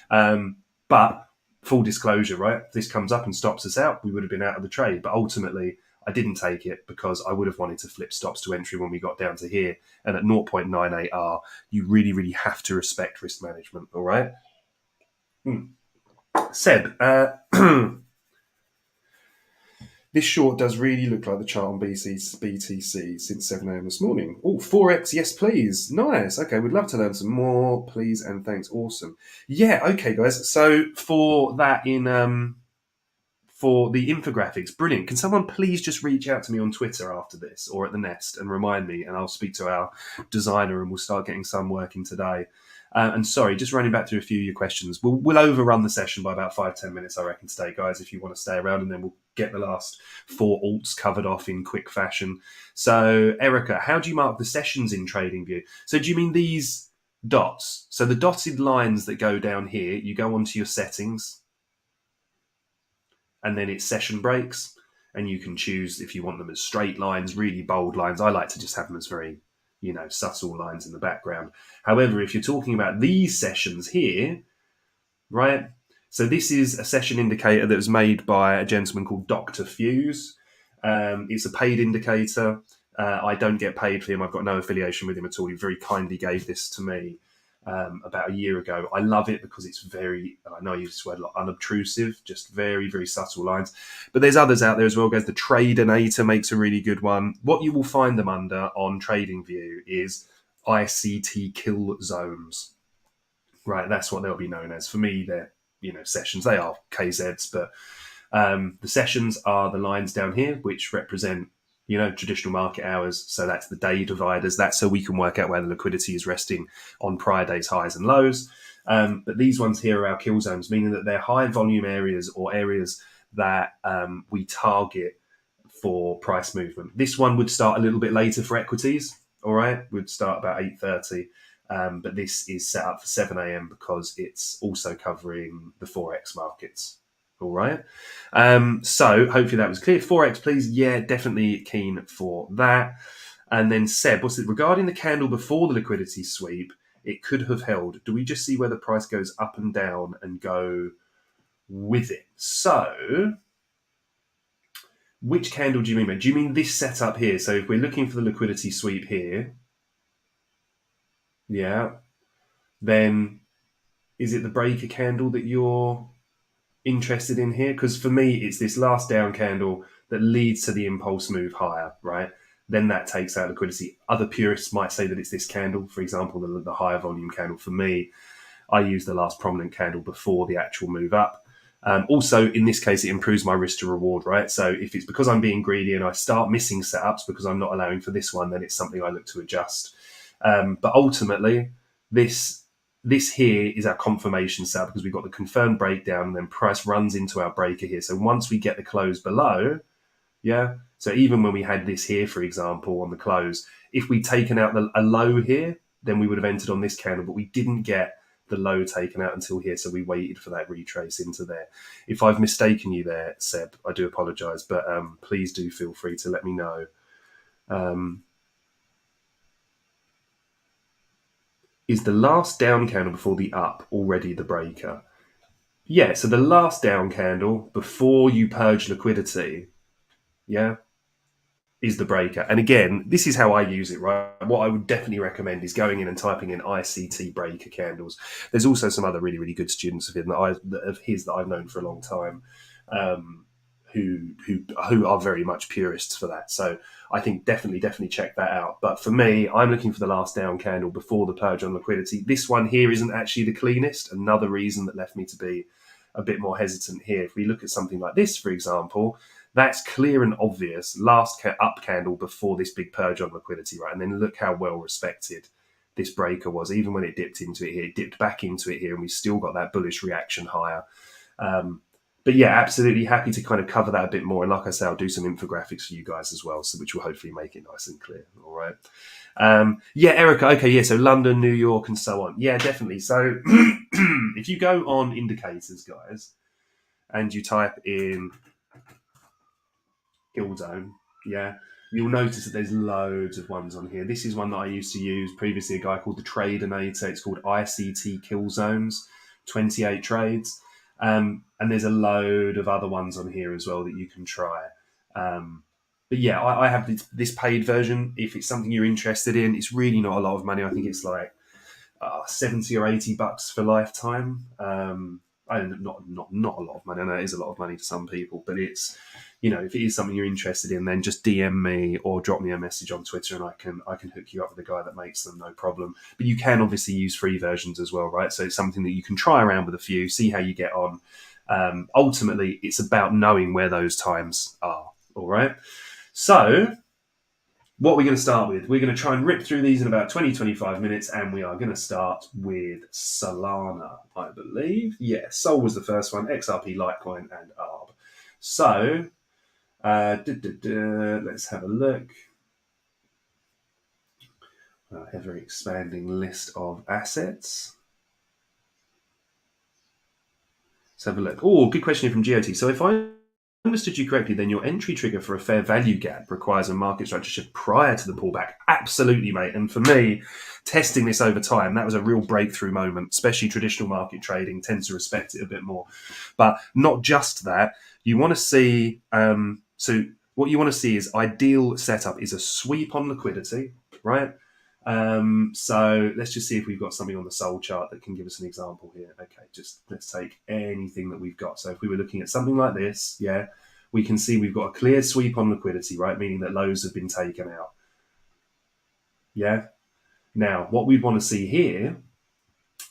But full disclosure, right? If this comes up and stops us out, we would have been out of the trade. But ultimately, I didn't take it because I would have wanted to flip stops to entry when we got down to here. And at 0.98R, you really, really have to respect risk management, all right? Seb, this short does really look like the chart on BTC since 7 a.m. this morning. Oh, 4x, yes, please. Nice. Okay, we'd love to learn some more. Please and thanks. Awesome. Yeah, okay, guys. So for that for the infographics, brilliant. Can someone please just reach out to me on Twitter after this or at the Nest and remind me, and I'll speak to our designer and we'll start getting some working today. And sorry, just running back through a few of your questions. We'll overrun the session by about 5-10 minutes, I reckon, today, guys, if you want to stay around, and then we'll get the last 4 alts covered off in quick fashion. So, Erica, how do you mark the sessions in TradingView? So do you mean these dots? So the dotted lines that go down here, you go onto your settings, and then it's session breaks, and you can choose if you want them as straight lines, really bold lines. I like to just have them as very subtle lines in the background. However, if you're talking about these sessions here, right? So this is a session indicator that was made by a gentleman called Dr. Fuse. It's a paid indicator. I don't get paid for him. I've got no affiliation with him at all. He very kindly gave this to me about a year ago. I love it because it's very, I know I use this word a lot, unobtrusive, just very, very subtle lines. But there's others out there as well, guys. The Tradinator makes a really good one. What you will find them under on TradingView is ICT kill zones. Right, that's what they'll be known as. For me, they're sessions. They are KZs, but the sessions are the lines down here, which represent traditional market hours. So that's the day dividers. That's so we can work out where the liquidity is resting on prior day's highs and lows. But these ones here are our kill zones, meaning that they're high volume areas or areas that we target for price movement. This one would start a little bit later for equities. All right, would start about 8:30. But this is set up for 7 a.m. because it's also covering the Forex markets. All right. So hopefully that was clear. Forex, please. Yeah, definitely keen for that. And then Seb, what's it regarding the candle before the liquidity sweep? It could have held. Do we just see where the price goes up and down and go with it? So which candle do you mean? Do you mean this setup here? So if we're looking for the liquidity sweep here, yeah, then is it the breaker candle that you're interested in here? Because for me, it's this last down candle that leads to the impulse move higher, right? Then that takes out liquidity. Other purists might say that it's this candle, for example, the higher volume candle. For me, I use the last prominent candle before the actual move up. Also, in this case, it improves my risk to reward, right? So if it's because I'm being greedy and I start missing setups because I'm not allowing for this one, then it's something I look to adjust. But ultimately, this here is our confirmation setup because we've got the confirmed breakdown and then price runs into our breaker here. So once we get the close below, yeah. So even when we had this here, for example, on the close, if we'd taken out a low here, then we would have entered on this candle, but we didn't get the low taken out until here. So we waited for that retrace into there. If I've mistaken you there, Seb, I do apologize, but please do feel free to let me know. Is the last down candle before the up already the breaker? Yeah, so the last down candle before you purge liquidity, yeah, is the breaker. And again, this is how I use it, right? What I would definitely recommend is going in and typing in ICT breaker candles. There's also some other really, really good students of his that I've known for a long time, who are very much purists for that. So I think definitely check that out. But for me, I'm looking for the last down candle before the purge on liquidity. This one here isn't actually the cleanest. Another reason that left me to be a bit more hesitant here. If we look at something like this, for example, that's clear and obvious. Last up candle before this big purge on liquidity, right? And then look how well respected this breaker was. Even when it dipped into it here, it dipped back into it here, and we still got that bullish reaction higher. But yeah, absolutely happy to kind of cover that a bit more. And like I say, I'll do some infographics for you guys as well, which will hopefully make it nice and clear. All right. Yeah, Erica. Okay, yeah. So London, New York, and so on. Yeah, definitely. So if you go on indicators, guys, and you type in Hill Zone, yeah, you'll notice that there's loads of ones on here. This is one that I used to use previously, a guy called the Tradeinator. It's called ICT Kill Zones, 28 trades. And there's a load of other ones on here as well that you can try. But yeah, I have this paid version. If it's something you're interested in, it's really not a lot of money. I think it's like 70 or $80 for lifetime. Not a lot of money. I know it is a lot of money to some people, but it's, if it is something you're interested in, then just DM me or drop me a message on Twitter, and I can hook you up with a guy that makes them, no problem. But you can obviously use free versions as well, right? So it's something that you can try around with a few, see how you get on. Ultimately, it's about knowing where those times are. All right. So what we're going to start with, we're going to try and rip through these in about 20-25 minutes, and we are going to start with Solana, I believe. Yeah, Sol was the first one, XRP, Litecoin, and ARB. So let's have a look. Ever-expanding list of assets. Let's have a look. Oh, good question from GOT. So if I understood you correctly, then your entry trigger for a fair value gap requires a market structure shift prior to the pullback. Absolutely, mate. And for me, testing this over time, that was a real breakthrough moment. Especially traditional market trading tends to respect it a bit more. But not just that. You want to see, so what you want to see is ideal setup is a sweep on liquidity, right? So let's just see if we've got something on the Sol chart that can give us an example here. Okay, just let's take anything that we've got. So if we were looking at something like this, yeah, we can see we've got a clear sweep on liquidity, right? Meaning that lows have been taken out. Yeah. Now, what we'd want to see here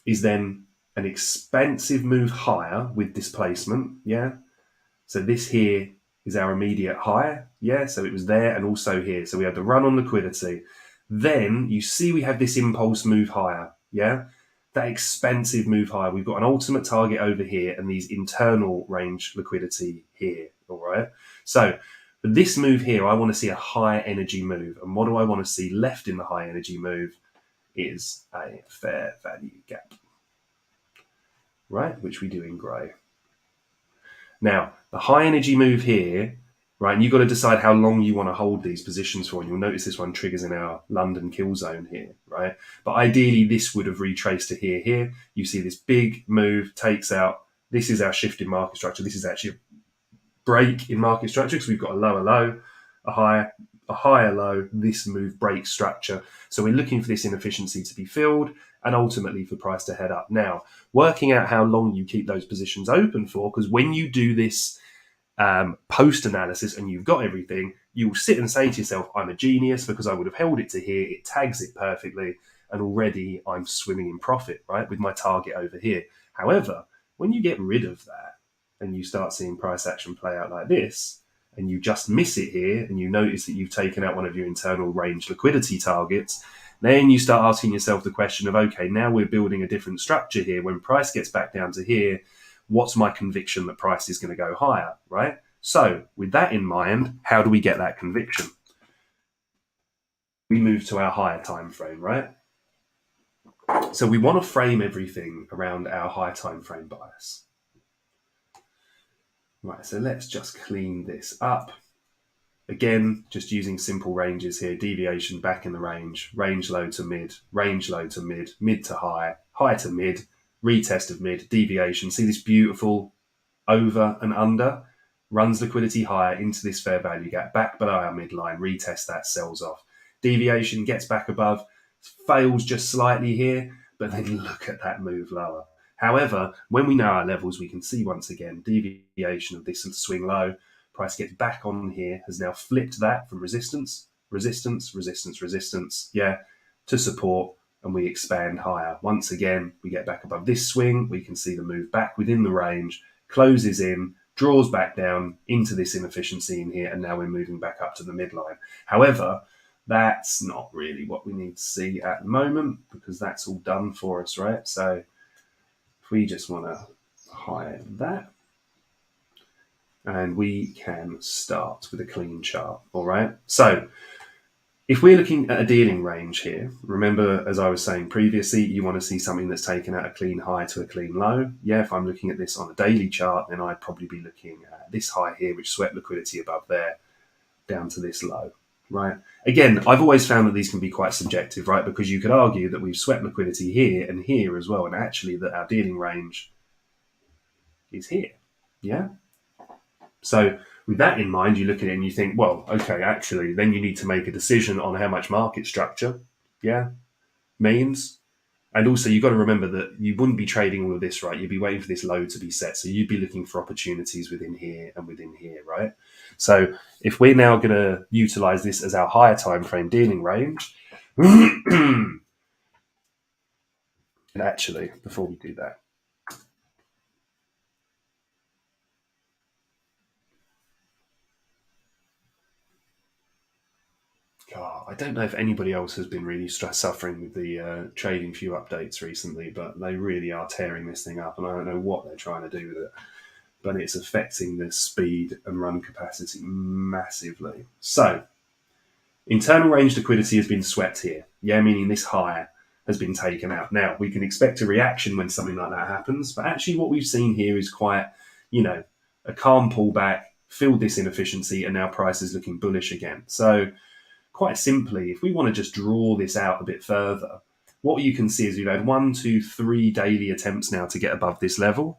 is then an expensive move higher with displacement. Yeah. So this here is our immediate high. Yeah. So it was there and also here. So we had the run on liquidity. Then you see we have this impulse move higher, yeah? That expensive move higher. We've got an ultimate target over here and these internal range liquidity here, all right? So for this move here, I want to see a high energy move. And what do I want to see left in the high energy move is a fair value gap, right? Which we do in grey. Now, the high energy move here, right, and you've got to decide how long you want to hold these positions for. And you'll notice this one triggers in our London kill zone here, right? But ideally, this would have retraced to here. You see this big move takes out. This is our shift in market structure. This is actually a break in market structure because we've got a lower low, a higher low. This move breaks structure. So we're looking for this inefficiency to be filled and ultimately for price to head up. Now, working out how long you keep those positions open for, because when you do this post analysis and you've got everything, you'll sit and say to yourself, I'm a genius because I would have held it to here, it tags it perfectly, and already I'm swimming in profit, right, with my target over here. However, when you get rid of that and you start seeing price action play out like this, and you just miss it here, and you notice that you've taken out one of your internal range liquidity targets, then you start asking yourself the question of, okay, now we're building a different structure here. When price gets back down to here, what's my conviction that price is going to go higher, right? So with that in mind, how do we get that conviction? We move to our higher time frame, right? So we want to frame everything around our high time frame bias. Right, so let's just clean this up. Again, just using simple ranges here, deviation back in the range low to mid, range low to mid, mid to high, high to mid, retest of mid, deviation. See this beautiful over and under, runs liquidity higher into this fair value gap, back below our midline, retest that, sells off. Deviation gets back above, fails just slightly here, but then look at that move lower. However, when we know our levels, we can see once again, deviation of this swing low, price gets back on here, has now flipped that from resistance, yeah, to support, and we expand higher. Once again, we get back above this swing, we can see the move back within the range, closes in, draws back down into this inefficiency in here, and now we're moving back up to the midline. However, That's not really what we need to see at the moment because that's all done for us, right? So if we just want to hide that, and we can start with a clean chart, all right? So if we're looking at a dealing range here, remember, as I was saying previously, you want to see something that's taken out a clean high to a clean low. Yeah, if I'm looking at this on a daily chart, then I'd probably be looking at this high here, which swept liquidity above there, down to this low, right? Again, I've always found that these can be quite subjective, right? Because you could argue that we've swept liquidity here and here as well, and actually that our dealing range is here, yeah? So with that in mind, you look at it and you think, well, okay, actually, then you need to make a decision on how much market structure, yeah, means. And also, you've got to remember that you wouldn't be trading all of this, right? You'd be waiting for this low to be set. So you'd be looking for opportunities within here and within here, right? So if we're now going to utilize this as our higher time frame dealing range, and actually, before we do that, God, I don't know if anybody else has been really suffering with the trading view updates recently, but they really are tearing this thing up, and I don't know what they're trying to do with it. But it's affecting the speed and run capacity massively. So, internal range liquidity has been swept here. Yeah, meaning this higher has been taken out. Now, we can expect a reaction when something like that happens, but actually, what we've seen here is quite, you know, a calm pullback, filled this inefficiency, and now price is looking bullish again. So, quite simply, if we want to just draw this out a bit further, what you can see is we've had 1, 2, 3 daily attempts now to get above this level,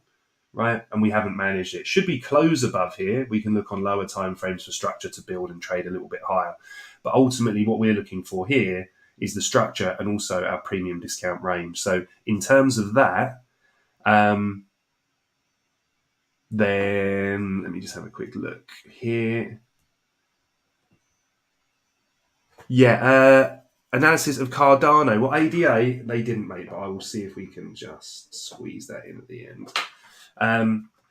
right? And we haven't managed it. Should we close above here, we can look on lower time frames for structure to build and trade a little bit higher. But ultimately, what we're looking for here is the structure and also our premium discount range. So in terms of that, then let me just have a quick look here. Yeah, analysis of Cardano. Well, ADA, they didn't make, but I will see if we can just squeeze that in at the end.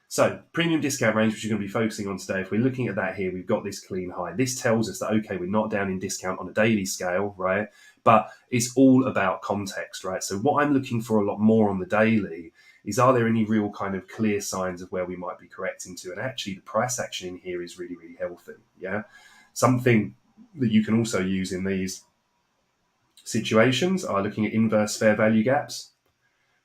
So, premium discount range, which you're going to be focusing on today, if we're looking at that here, we've got this clean high. This tells us that, okay, we're not down in discount on a daily scale, right? But it's all about context, right? So, what I'm looking for a lot more on the daily is, are there any real kind of clear signs of where we might be correcting to? And actually, the price action in here is really, really healthy, yeah? Something that you can also use in these situations are looking at inverse fair value gaps,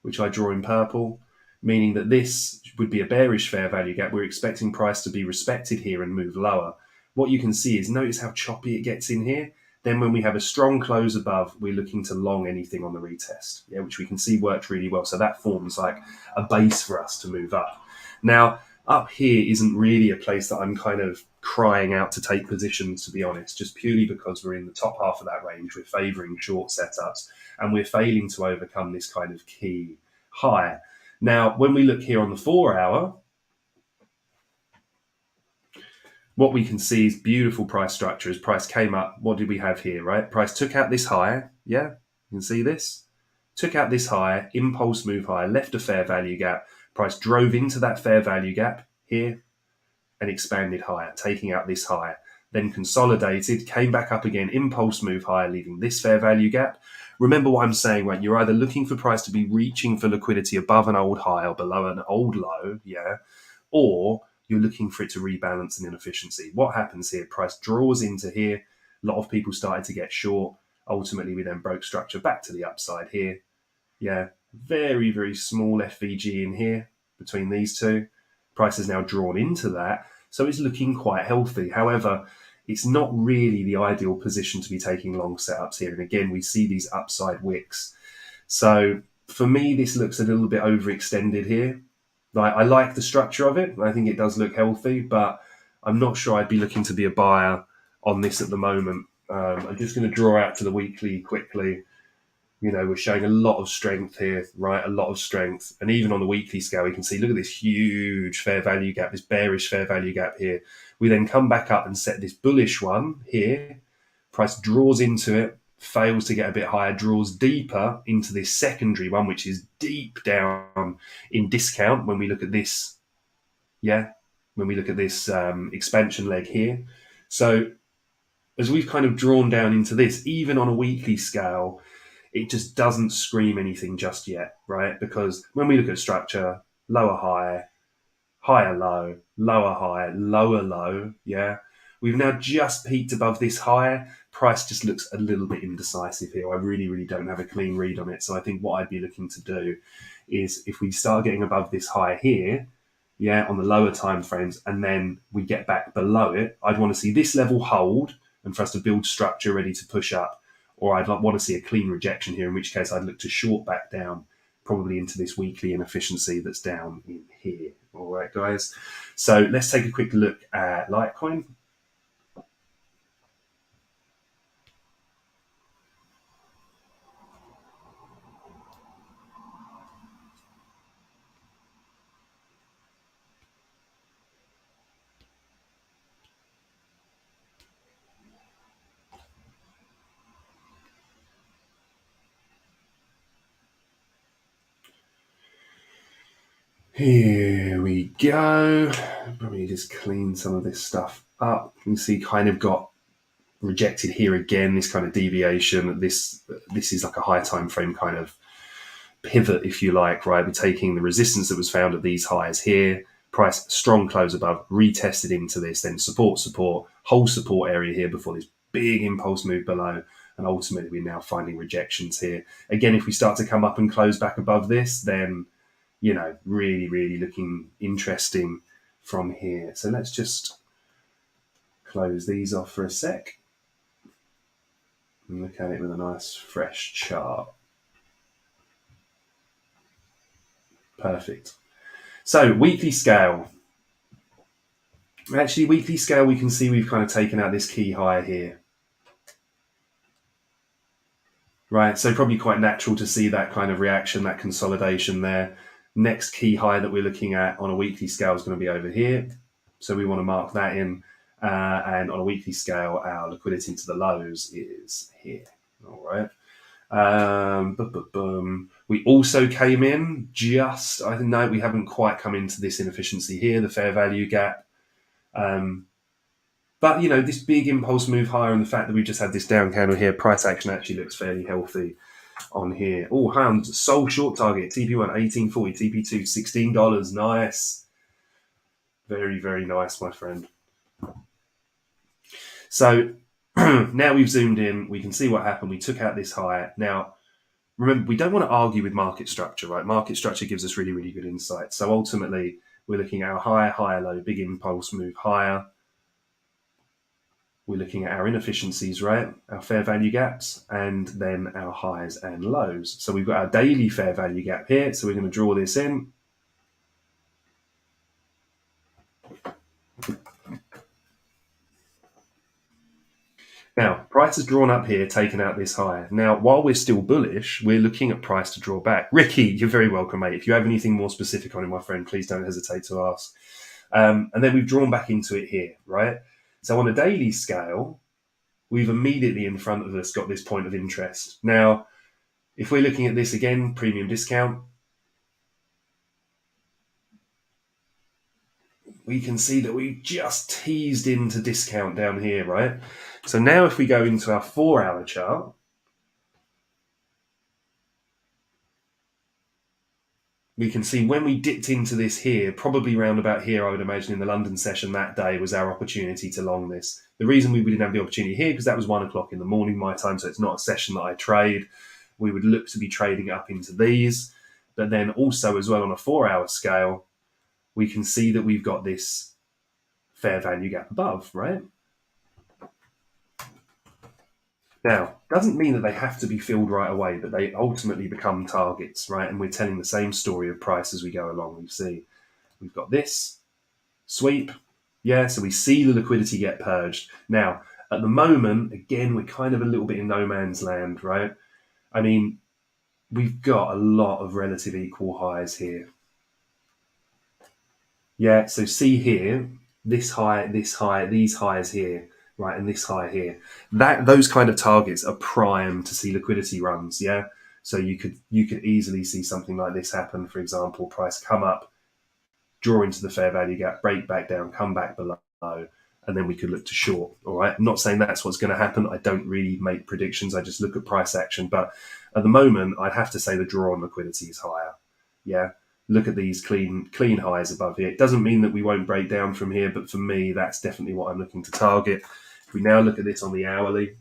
which I draw in purple, meaning that this would be a bearish fair value gap. We're expecting price to be respected here and move lower. What you can see is, notice how choppy it gets in here. Then when we have a strong close above, we're looking to long anything on the retest, yeah, which we can see worked really well. So that forms like a base for us to move up. Now, up here isn't really a place that I'm kind of crying out to take positions, to be honest, just purely because we're in the top half of that range. We're favouring short setups and we're failing to overcome this kind of key high. Now, when we look here on the 4 hour, what we can see is beautiful price structure. As price came up, what did we have here, right? Price took out this high, yeah? You can see this? Took out this high, impulse move higher, left a fair value gap. Price drove into that fair value gap here and expanded higher, taking out this higher. Then consolidated, came back up again, impulse move higher, leaving this fair value gap. Remember what I'm saying, right? You're either looking for price to be reaching for liquidity above an old high or below an old low, yeah? Or you're looking for it to rebalance an inefficiency. What happens here? Price draws into here. A lot of people started to get short. Ultimately, we then broke structure back to the upside here. Yeah, very, very small FVG in here between these two. Price is now drawn into that. So it's looking quite healthy. However, it's not really the ideal position to be taking long setups here. And again, we see these upside wicks. So for me, this looks a little bit overextended here. Like, I like the structure of it. I think it does look healthy, but I'm not sure I'd be looking to be a buyer on this at the moment. I'm just going to draw out to the weekly quickly. You know, we're showing a lot of strength here, right? A lot of strength. And even on the weekly scale, we can see, look at this huge fair value gap, this bearish fair value gap here. We then come back up and set this bullish one here. Price draws into it, fails to get a bit higher, draws deeper into this secondary one, which is deep down in discount when we look at this, yeah, when we look at this expansion leg here. So as we've kind of drawn down into this, even on a weekly scale, it just doesn't scream anything just yet, right? Because when we look at structure, lower high, higher low, lower high, lower low, yeah. We've now just peaked above this high. Price just looks a little bit indecisive here. I really, really don't have a clean read on it. So I think what I'd be looking to do is if we start getting above this high here, yeah, on the lower time frames, and then we get back below it, I'd want to see this level hold and for us to build structure ready to push up, or I'd want to see a clean rejection here, in which case I'd look to short back down, probably into this weekly inefficiency that's down in here. All right, guys. So let's take a quick look at Litecoin. Here we go. Probably just clean some of this stuff up. You can see kind of got rejected here again, this kind of deviation. This is like a high time frame kind of pivot, if you like, right? We're taking the resistance that was found at these highs here, price strong close above, retested into this, then support, whole support area here before this big impulse move below. And ultimately, we're now finding rejections here. Again, if we start to come up and close back above this, then, really, really looking interesting from here. So let's just close these off for a sec and look at it with a nice fresh chart. Perfect. So weekly scale. Actually, weekly scale, we can see we've kind of taken out this key high here. Right, so probably quite natural to see that kind of reaction, that consolidation there. Next key high that we're looking at on a weekly scale is going to be over here. So we want to mark that in. And on a weekly scale, our liquidity to the lows is here. All right. We also came in just, I think, no, we haven't quite come into this inefficiency here, the fair value gap. But, this big impulse move higher and the fact that we just had this down candle here, price action actually looks fairly healthy on here. Oh, hounds, sold short target, TP1, 18.40, TP2, $16. Nice. Very, very nice, my friend. So now we've zoomed in, we can see what happened. We took out this high. Now, remember, we don't want to argue with market structure, right? Market structure gives us really, really good insight. So ultimately, we're looking at our higher low, big impulse move higher. We're looking at our inefficiencies, right? Our fair value gaps, and then our highs and lows. So we've got our daily fair value gap here. So we're going to draw this in. Now, price has drawn up here, taken out this high. Now, while we're still bullish, we're looking at price to draw back. Ricky, you're very welcome, mate. If you have anything more specific on it, my friend, please don't hesitate to ask. And then we've drawn back into it here, right? So on a daily scale, we've immediately in front of us got this point of interest. Now, if we're looking at this again, premium discount, we can see that we just teased into discount down here, right? So now if we go into our 4-hour chart, we can see when we dipped into this here, probably round about here, I would imagine in the London session that day was our opportunity to long this. The reason we didn't have the opportunity here, because that was 1 o'clock in the morning my time, so it's not a session that I trade. We would look to be trading up into these. But then also as well on a 4-hour scale, we can see that we've got this fair value gap above, right? Now, doesn't mean that they have to be filled right away, but they ultimately become targets, right? And we're telling the same story of price as we go along. We see we've got this sweep, yeah, so we see the liquidity get purged. Now, at the moment, again, we're kind of a little bit in no man's land, right? I mean, we've got a lot of relative equal highs here. Yeah, so see here, this high, these highs here, right, and this high here. Those kind of targets are prime to see liquidity runs, yeah. So you could easily see something like this happen. For example, price come up, draw into the fair value gap, break back down, come back below, and then we could look to short. All right. I'm not saying that's what's going to happen. I don't really make predictions. I just look at price action. But at the moment, I'd have to say the draw on liquidity is higher. Yeah. Look at these clean highs above here. It doesn't mean that we won't break down from here, but for me, that's definitely what I'm looking to target. If we now look at this on the hourly,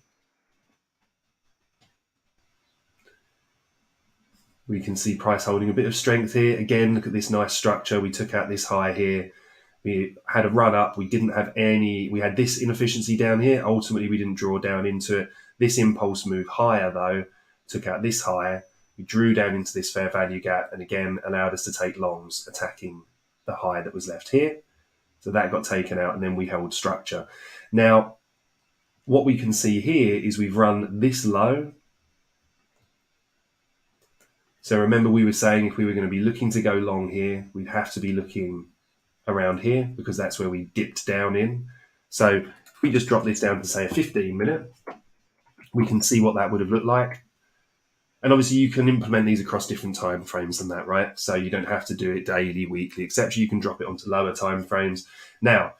we can see price holding a bit of strength here. Again, look at this nice structure. We took out this high here. We had a run up. We didn't have any. We had this inefficiency down here. Ultimately, we didn't draw down into it. This impulse move higher, though, took out this high. We drew down into this fair value gap and again allowed us to take longs, attacking the high that was left here. So that got taken out and then we held structure. Now, what we can see here is we've run this low. So remember we were saying if we were going to be looking to go long here, we'd have to be looking around here because that's where we dipped down in. So if we just drop this down to say a 15 minute, we can see what that would have looked like. And obviously you can implement these across different time frames than that, right? So you don't have to do it daily, weekly, etc. You can drop it onto lower time frames. Now,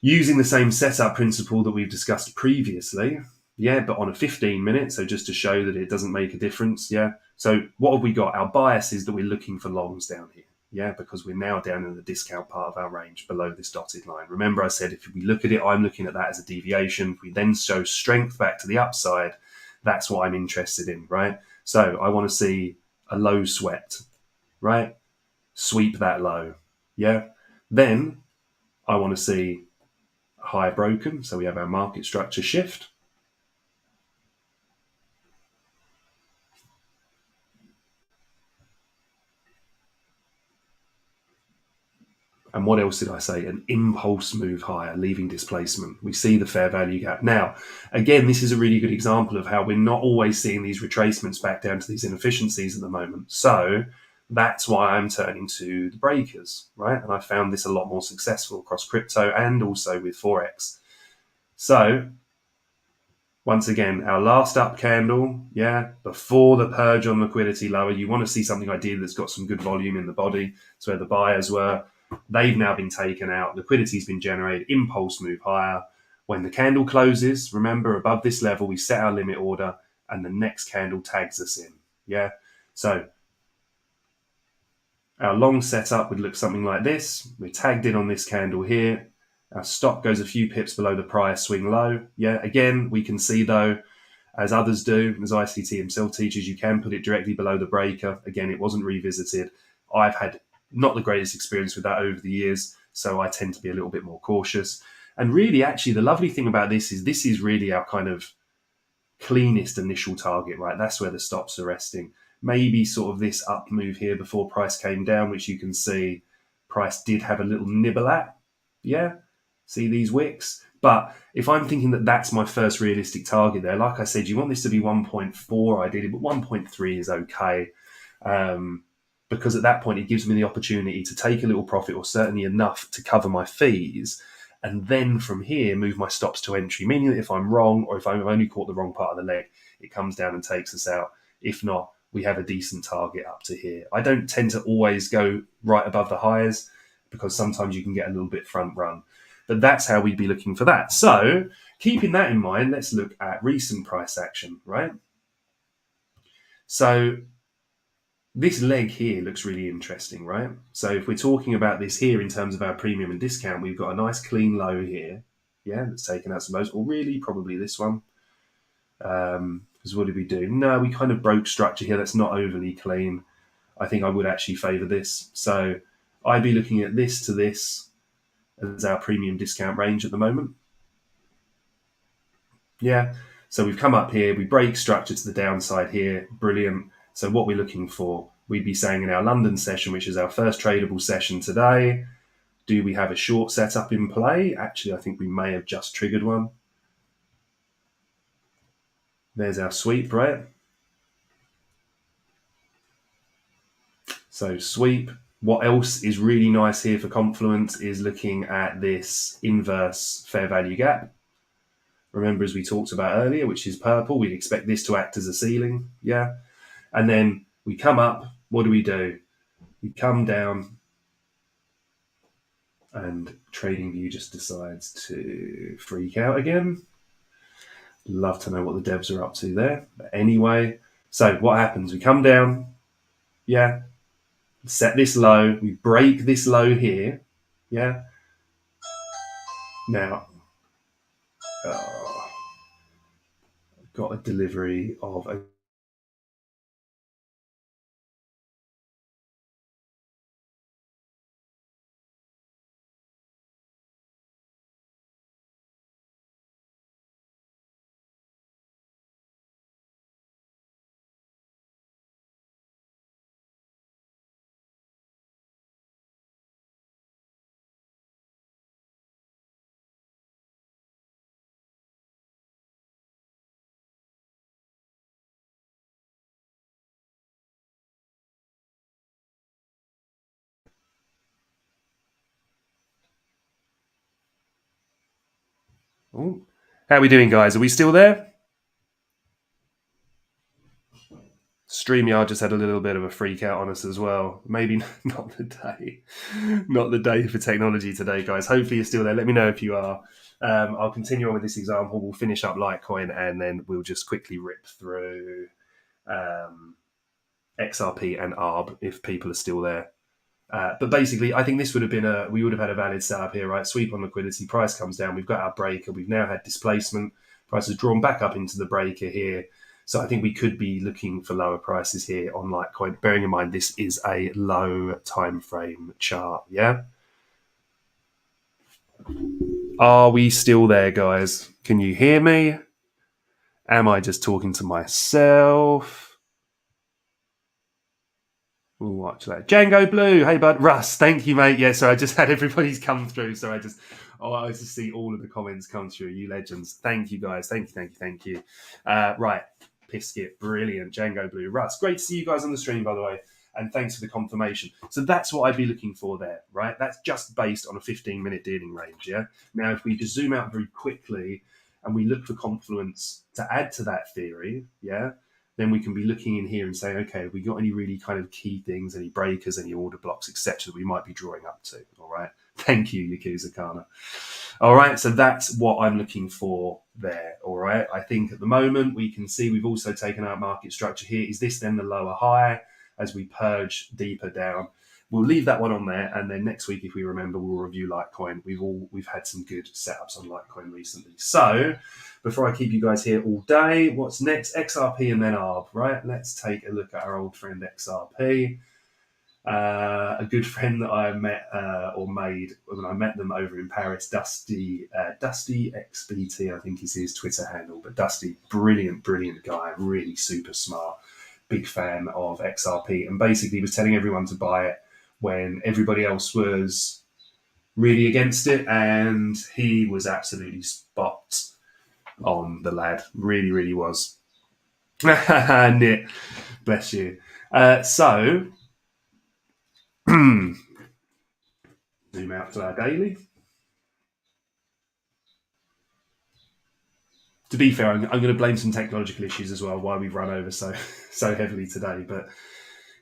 using the same setup principle that we've discussed previously, yeah, but on a 15 minute, so just to show that it doesn't make a difference, yeah. So what have we got? Our bias is that we're looking for longs down here, yeah, because we're now down in the discount part of our range below this dotted line. Remember I said if we look at it, I'm looking at that as a deviation. If we then show strength back to the upside, that's what I'm interested in, right? So I want to see a low swept, right? Sweep that low, yeah? Then I want to see a high broken, so we have our market structure shift. And what else did I say? An impulse move higher, leaving displacement. We see the fair value gap. Now, again, this is a really good example of how we're not always seeing these retracements back down to these inefficiencies at the moment. So that's why I'm turning to the breakers, right? And I found this a lot more successful across crypto and also with Forex. So once again, our last up candle, yeah, before the purge on liquidity lower, you want to see something ideally that's got some good volume in the body. It's where the buyers were. They've now been taken out. Liquidity's been generated. Impulse move higher. When the candle closes, remember above this level, we set our limit order and the next candle tags us in. Yeah. So our long setup would look something like this. We're tagged in on this candle here. Our stop goes a few pips below the prior swing low. Yeah. Again, we can see though, as others do, as ICT himself teaches, you can put it directly below the breaker. Again, it wasn't revisited. I've had not the greatest experience with that over the years, so I tend to be a little bit more cautious. And really, actually, the lovely thing about this is really our kind of cleanest initial target, right? That's where the stops are resting. Maybe sort of this up move here before price came down, which you can see price did have a little nibble at. Yeah, see these wicks? But if I'm thinking that that's my first realistic target there, like I said, you want this to be 1.4 ideally, but 1.3 is okay. Because at that point it gives me the opportunity to take a little profit or certainly enough to cover my fees and then from here move my stops to entry, meaning that if I'm wrong or if I've only caught the wrong part of the leg, it comes down and takes us out. If not, we have a decent target up to here. I don't tend to always go right above the highs because sometimes you can get a little bit front run, but that's how we'd be looking for that. So keeping that in mind, let's look at recent price action, right? So this leg here looks really interesting, right? So if we're talking about this here in terms of our premium and discount, we've got a nice clean low here. Yeah, that's taken out some lows, or really probably this one. Because what did we do? No, we kind of broke structure here. That's not overly clean. I think I would actually favour this. So I'd be looking at this to this as our premium discount range at the moment. Yeah, so we've come up here. We break structure to the downside here. Brilliant. So what we're looking for, we'd be saying in our London session, which is our first tradable session today, do we have a short setup in play? Actually, I think we may have just triggered one. There's our sweep, right? So sweep. What else is really nice here for Confluence is looking at this inverse fair value gap. Remember, as we talked about earlier, which is purple, we'd expect this to act as a ceiling. Yeah. And then we come up, what do? We come down And TradingView just decides to freak out again. Love to know what the devs are up to there. But anyway, so what happens? We come down, yeah, set this low, we break this low here, yeah. Now, got a delivery of a oh, how are we doing, guys? Are we still there? StreamYard just had a little bit of a freak out on us as well. Maybe not the day, not the day for technology today, guys. Hopefully you're still there. Let me know if you are. I'll continue on with this example. We'll finish up Litecoin and then we'll just quickly rip through XRP and ARB if people are still there. But basically, I think this would have been we would have had a valid setup here, right? Sweep on liquidity, price comes down. We've got our breaker. We've now had displacement. Price has drawn back up into the breaker here. So I think we could be looking for lower prices here on Litecoin. Bearing in mind, this is a low time frame chart, yeah? Are we still there, guys? Can you hear me? Am I just talking to myself? We'll watch that. Django Blue, hey bud. Russ, thank you, mate. Yeah, so I just had everybody's come through. So I just see all of the comments come through. You legends. Thank you, guys. Thank you. Right. Pisket, brilliant. Django Blue, Russ. Great to see you guys on the stream, by the way. And thanks for the confirmation. So that's what I'd be looking for there, right? That's just based on a 15-minute dealing range, yeah? Now, if we just zoom out very quickly and we look for confluence to add to that theory, yeah, then we can be looking in here and saying, okay, have we got any really kind of key things, any breakers, any order blocks, etc., that we might be drawing up to, all right? Thank you, Yakuza Kana. All right, so that's what I'm looking for there, all right? I think at the moment we can see we've also taken out market structure here. Is this then the lower high as we purge deeper down? We'll leave that one on there, and then next week, if we remember, we'll review Litecoin. We've had some good setups on Litecoin recently. So before I keep you guys here all day, what's next? XRP and then ARB, right? Let's take a look at our old friend XRP. A good friend that I met or made when I met them over in Paris, Dusty XBT, I think is his Twitter handle. But Dusty, brilliant guy, really super smart, big fan of XRP, and basically was telling everyone to buy it when everybody else was really against it, and he was absolutely spot on, the lad. Really was. Nit, bless you. So zoom out to our daily. To be fair, I'm going to blame some technological issues as well, why we've run over so heavily today. But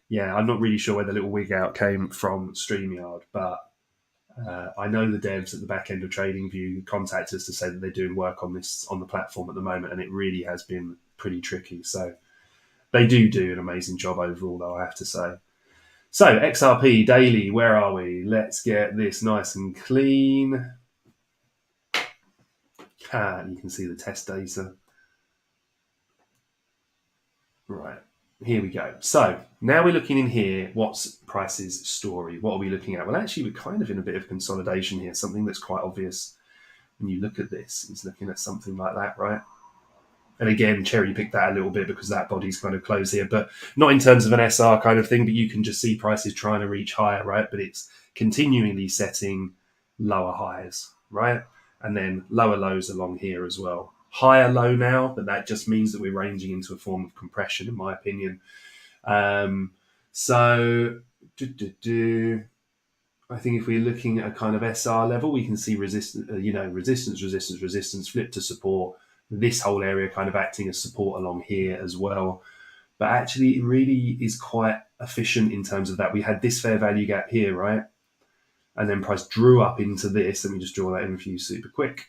yeah, I'm not really sure where the little wig out came from StreamYard, but I know the devs at the back end of TradingView contact us to say that they're doing work on this on the platform at the moment, and it really has been pretty tricky. So they do an amazing job overall, though, I have to say. So XRP daily, where are we? Let's get this nice and clean. You can see the test data. Right, here we go. So now we're looking in here. What's price's story? What are we looking at? Well, actually, we're kind of in a bit of consolidation here. Something that's quite obvious when you look at this is looking at something like that, right? And again, cherry pick that a little bit because that body's kind of closed here, but not in terms of an SR kind of thing, but you can just see prices trying to reach higher, right? But it's continually setting lower highs, right? And then lower lows along here as well. Higher low now, but that just means that we're ranging into a form of compression, in my opinion. So I think if we're looking at a kind of SR level, we can see resistance, flip to support. This whole area kind of acting as support along here as well. But actually, it really is quite efficient in terms of that. We had this fair value gap here, right? and then price drew up into this. Let me just draw that in for you super quick.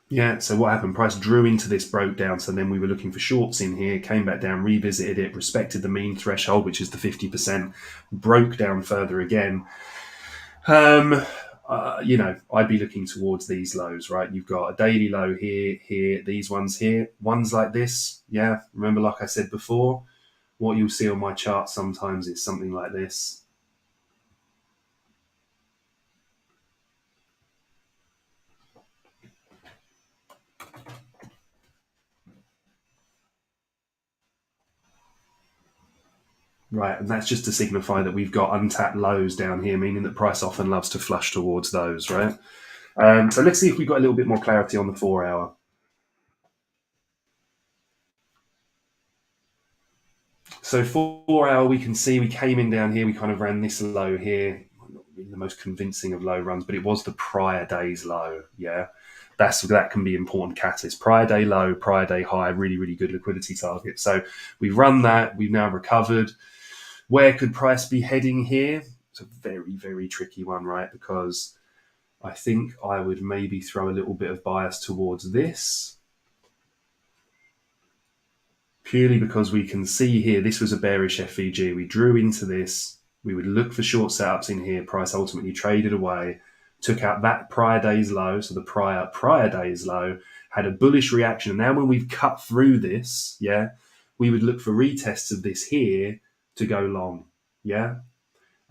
Yeah, so what happened? Price drew into this, broke down, so then we were looking for shorts in here, came back down, revisited it, respected the mean threshold, which is the 50%, broke down further again. I'd be looking towards these lows, right? You've got a daily low here, here, these ones here, ones like this. Yeah, remember, like I said before, what you'll see on my chart sometimes is something like this. Right, and that's just to signify that we've got untapped lows down here, meaning that price often loves to flush towards those, right? So let's see if we've got a little bit more clarity on the 4 hour. So 4 hour, we can see we came in down here, we kind of ran this low here. Not really the most convincing of low runs, but it was the prior day's low. Yeah, that can be important catalyst. Prior day low, prior day high, really, really good liquidity target. So we've run that, we've now recovered. Where could price be heading here? It's a very, very tricky one, right? Because I think I would maybe throw a little bit of bias towards this, purely because we can see here this was a bearish FVG. We drew into this. We would look for short setups in here. Price ultimately traded away, took out that prior day's low, so the prior day's low, had a bullish reaction. And now when we've cut through this, yeah, we would look for retests of this here to go long. Yeah.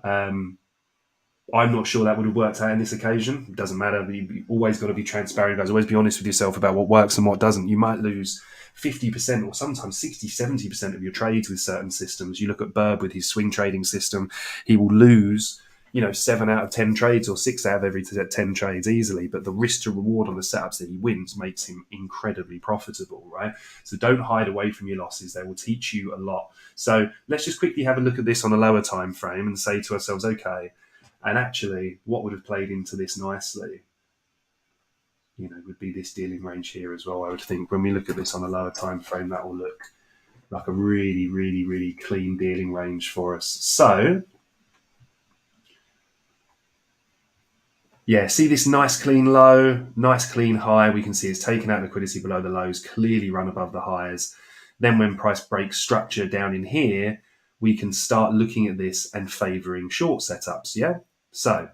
I'm not sure that would have worked out in this occasion. It doesn't matter. You always got to be transparent, guys. Always be honest with yourself about what works and what doesn't. You might lose 50% or sometimes 60, 70% of your trades with certain systems. You look at Burb with his swing trading system, he will lose, 7 out of 10 trades or 6 out of every 10 trades easily. But the risk to reward on the setups that he wins makes him incredibly profitable, right? So don't hide away from your losses. They will teach you a lot. So let's just quickly have a look at this on a lower time frame and say to ourselves, okay, and actually, what would have played into this nicely, would be this dealing range here as well. I would think when we look at this on a lower time frame, that will look like a really, really, really clean dealing range for us. So, yeah, see this nice clean low, nice clean high. We can see it's taken out liquidity below the lows, clearly run above the highs. Then when price breaks structure down in here, we can start looking at this and favoring short setups. Yeah. So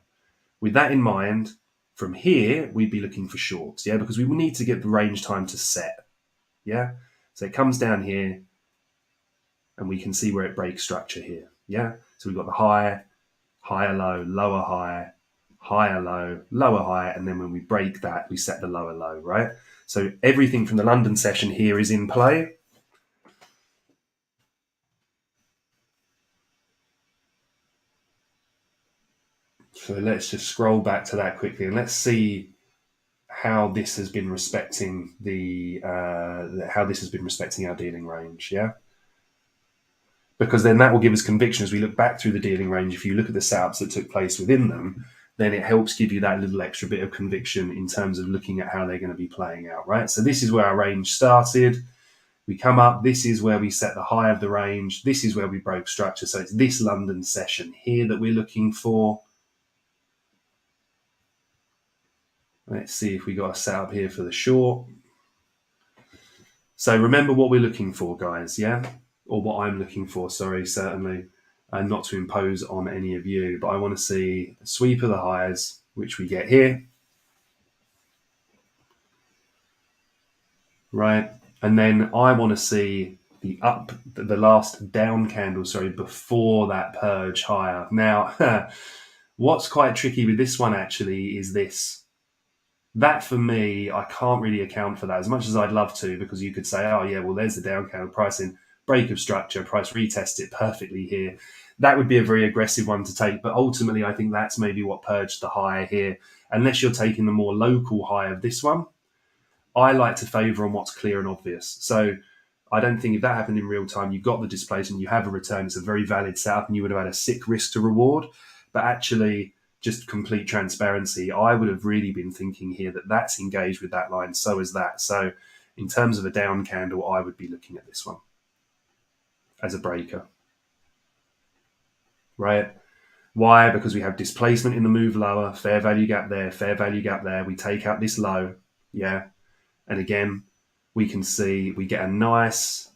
with that in mind, from here, we'd be looking for shorts, yeah, because we will need to get the range time to set, yeah? So it comes down here, and we can see where it breaks structure here, yeah? So we've got the high, higher low, lower high, higher low, lower high, and then when we break that, we set the lower low, right? So everything from the London session here is in play. So let's just scroll back to that quickly, and let's see how this has been respecting our dealing range, yeah. Because then that will give us conviction as we look back through the dealing range. If you look at the setups that took place within them, then it helps give you that little extra bit of conviction in terms of looking at how they're going to be playing out, right? So this is where our range started. We come up. This is where we set the high of the range. This is where we broke structure. So it's this London session here that we're looking for. Let's see if we got a setup here for the short. So remember what we're looking for, guys, yeah? Or what I'm looking for, sorry, certainly. And not to impose on any of you, but I want to see a sweep of the highs, which we get here. Right? And then I want to see the last down candle, before that purge higher. Now, what's quite tricky with this one actually is this. That for me, I can't really account for that as much as I'd love to, because you could say, oh yeah, well there's the down candle pricing, break of structure, price retest it perfectly here. That would be a very aggressive one to take, but ultimately I think that's maybe what purged the high here. Unless you're taking the more local high of this one, I like to favour on what's clear and obvious. So I don't think if that happened in real time, you've got the displacement, you have a return, it's a very valid setup, and you would have had a sick risk to reward. But actually, just complete transparency, I would have really been thinking here that that's engaged with that line, so is that. So in terms of a down candle, I would be looking at this one as a breaker. right? Why? Because we have displacement in the move lower, fair value gap there, fair value gap there. We take out this low, yeah, and again, we can see we get a nice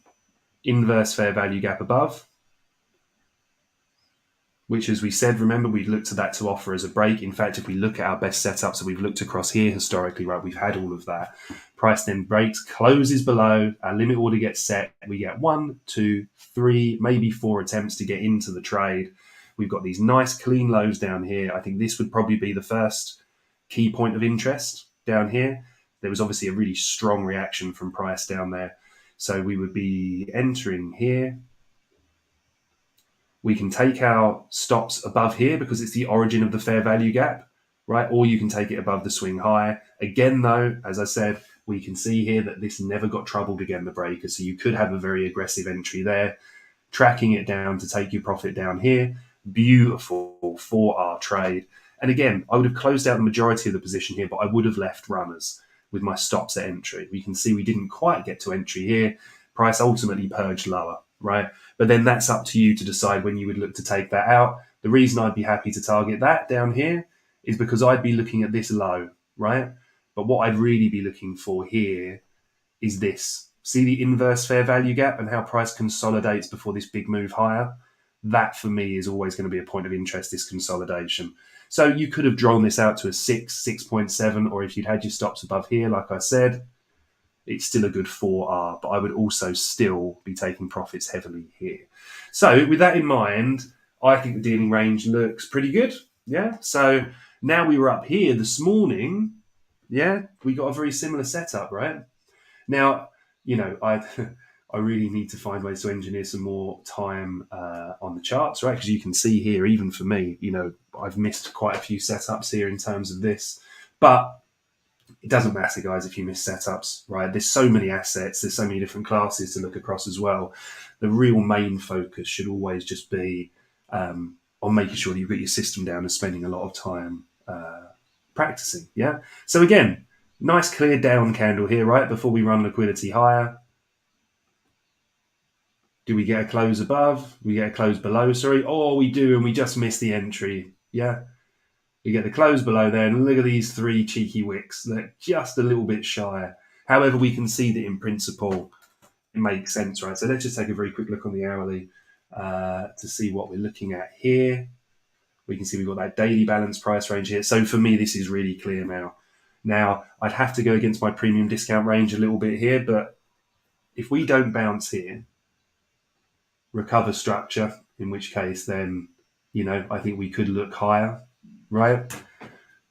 inverse fair value gap above, which, as we said, remember, we looked to that to offer as a break. In fact, if we look at our best setups, so we've looked across here historically, right, we've had all of that. Price then breaks, closes below, our limit order gets set. We get 1, 2, 3, maybe 4 attempts to get into the trade. We've got these nice clean lows down here. I think this would probably be the first key point of interest down here. There was obviously a really strong reaction from price down there. So we would be entering here. We can take our stops above here because it's the origin of the fair value gap, right? Or you can take it above the swing high. Again, though, as I said, we can see here that this never got troubled again, the breaker. So you could have a very aggressive entry there, tracking it down to take your profit down here. Beautiful for our trade. And again, I would have closed out the majority of the position here, but I would have left runners with my stops at entry. We can see we didn't quite get to entry here. Price ultimately purged lower, right? But then that's up to you to decide when you would look to take that out. The reason I'd be happy to target that down here is because I'd be looking at this low, right? But what I'd really be looking for here is this. See the inverse fair value gap and how price consolidates before this big move higher? That for me is always going to be a point of interest, this consolidation. So you could have drawn this out to a 6, 6.7, or if you'd had your stops above here, like I said, it's still a good 4R, but I would also still be taking profits heavily here. So with that in mind, I think the dealing range looks pretty good. Yeah. So now we were up here this morning. Yeah. We got a very similar setup, right? Now, I I really need to find ways to engineer some more time on the charts, right? Because you can see here, even for me, I've missed quite a few setups here in terms of this. But it doesn't matter, guys, if you miss setups, right? There's so many assets, there's so many different classes to look across as well. The real main focus should always just be on making sure that you've got your system down and spending a lot of time practicing. Yeah. So again, nice clear down candle here, right? Before we run liquidity higher. Do we get a close above? We get a close below, sorry. Oh, we do, and we just missed the entry. Yeah. We get the close below there, and look at these 3 cheeky wicks. They're just a little bit shy. However, we can see that in principle, it makes sense, right? So let's just take a very quick look on the hourly to see what we're looking at here. We can see we've got that daily balance price range here. So for me, this is really clear now. Now, I'd have to go against my premium discount range a little bit here, but if we don't bounce here, recover structure, in which case then, I think we could look higher, right?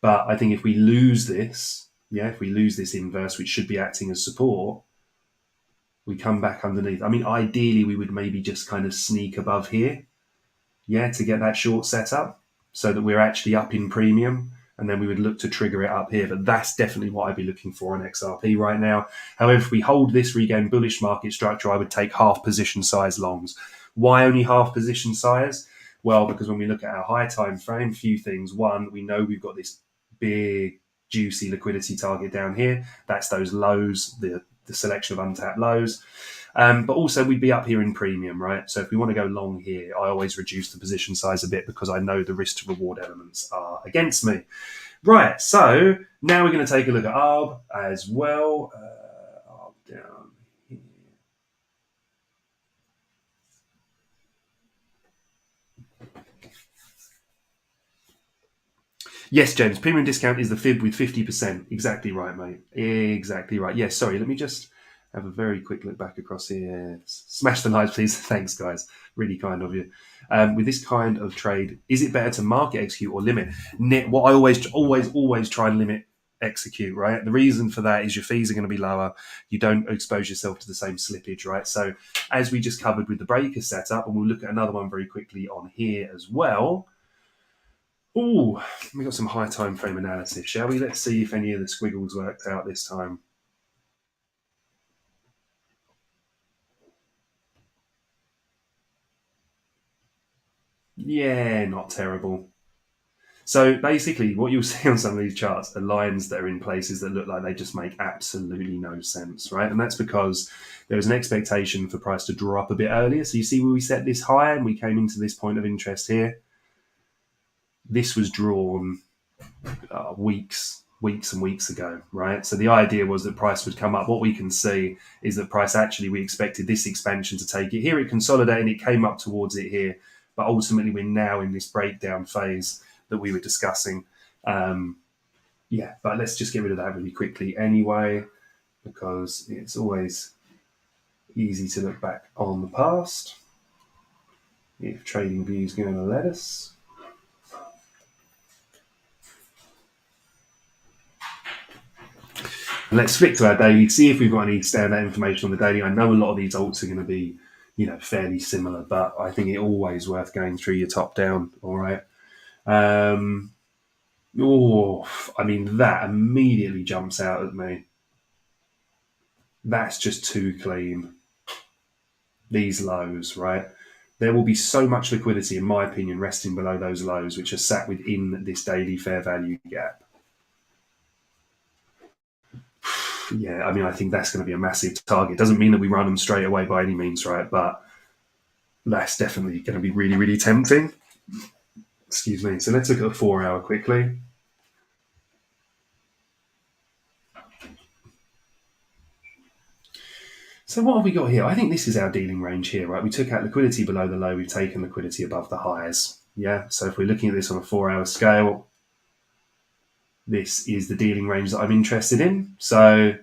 But I think if we lose this, if we lose this inverse, which should be acting as support, we come back underneath. I mean, ideally, we would maybe just kind of sneak above here, to get that short setup so that we're actually up in premium. And then we would look to trigger it up here. But that's definitely what I'd be looking for on XRP right now. However, if we hold this, regain bullish market structure, I would take half position size longs. Why only half position size? Well, because when we look at our high time frame, few things. One, we know we've got this big, juicy liquidity target down here. That's those lows, the selection of untapped lows. But also we'd be up here in premium, right? So if we want to go long here, I always reduce the position size a bit because I know the risk to reward elements are against me. Right, so now we're going to take a look at ARB as well. ARB down here. Yes, James, premium discount is the fib with 50%. Exactly right, mate. Exactly right. Yes, sorry, let me just have a very quick look back across here. Smash the likes, please. Thanks, guys. Really kind of you. With this kind of trade, is it better to market execute or limit? What I always try and limit execute, right? The reason for that is your fees are going to be lower. You don't expose yourself to the same slippage, right? So as we just covered with the breaker setup, and we'll look at another one very quickly on here as well. Oh, we got some high time frame analysis, shall we? Let's see if any of the squiggles worked out this time. Yeah, not terrible. So basically, what you'll see on some of these charts are lines that are in places that look like they just make absolutely no sense, right? And that's because there was an expectation for price to drop a bit earlier. So you see where we set this high and we came into this point of interest here. This was drawn weeks and weeks ago, right? So the idea was that price would come up. What we can see is that price actually, we expected this expansion to take it here. It consolidated and it came up towards it here. But ultimately, we're now in this breakdown phase that we were discussing. But let's just get rid of that really quickly anyway, because it's always easy to look back on the past if trading view is going to let us. Let's flick to our daily, see if we've got any standout information on the daily. I know a lot of these alts are going to be, fairly similar, but I think it's always worth going through your top down. All right. That immediately jumps out at me. That's just too clean. These lows, right? There will be so much liquidity, in my opinion, resting below those lows, which are sat within this daily fair value gap. Yeah, I think that's going to be a massive target. Doesn't mean that we run them straight away by any means, right? But that's definitely going to be really, really tempting. Excuse me. So let's look at the 4 hour quickly. So what have we got here? I think this is our dealing range here, right? We took out liquidity below the low. We've taken liquidity above the highs. Yeah. So if we're looking at this on a 4 hour scale, this is the dealing range that I'm interested in. So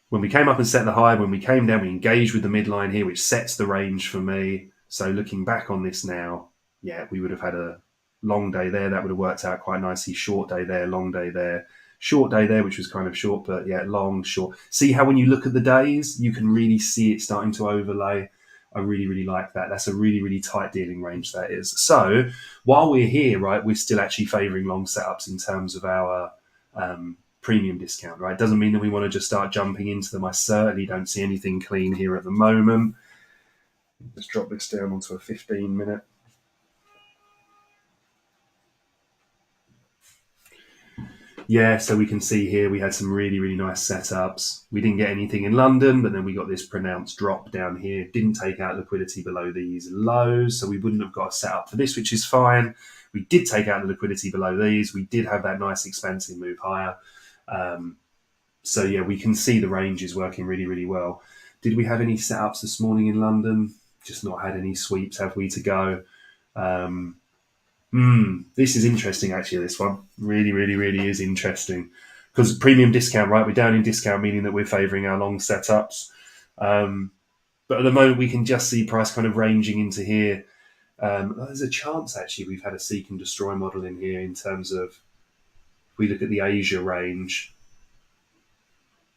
when we came up and set the high, when we came down, we engaged with the midline here, which sets the range for me. So looking back on this now, yeah, we would have had a long day there. That would have worked out quite nicely. Short day there, long day there. Short day there, which was kind of short, but yeah, long, short. See how when you look at the days, you can really see it starting to overlay. I really, really like that. That's a really, really tight dealing range, that is. So while we're here, right, we're still actually favouring long setups in terms of our premium discount, right? Doesn't mean that we want to just start jumping into them. I certainly don't see anything clean here at the moment. Let's drop this down onto a 15-minute. Yeah, so we can see here we had some really, really nice setups. We didn't get anything in London, but then we got this pronounced drop down here. Didn't take out liquidity below these lows, so we wouldn't have got a setup for this, which is fine. We did take out the liquidity below these. We did have that nice expansive move higher. So yeah, we can see the range is working really, really well. Did we have any setups this morning in London? Just not had any sweeps, have we, to go? This is interesting, actually, this one. Really, really, really is interesting. Because premium discount, right? We're down in discount, meaning that we're favouring our long setups. But at the moment, we can just see price kind of ranging into here. There's a chance, actually, we've had a seek and destroy model in here in terms of, if we look at the Asia range,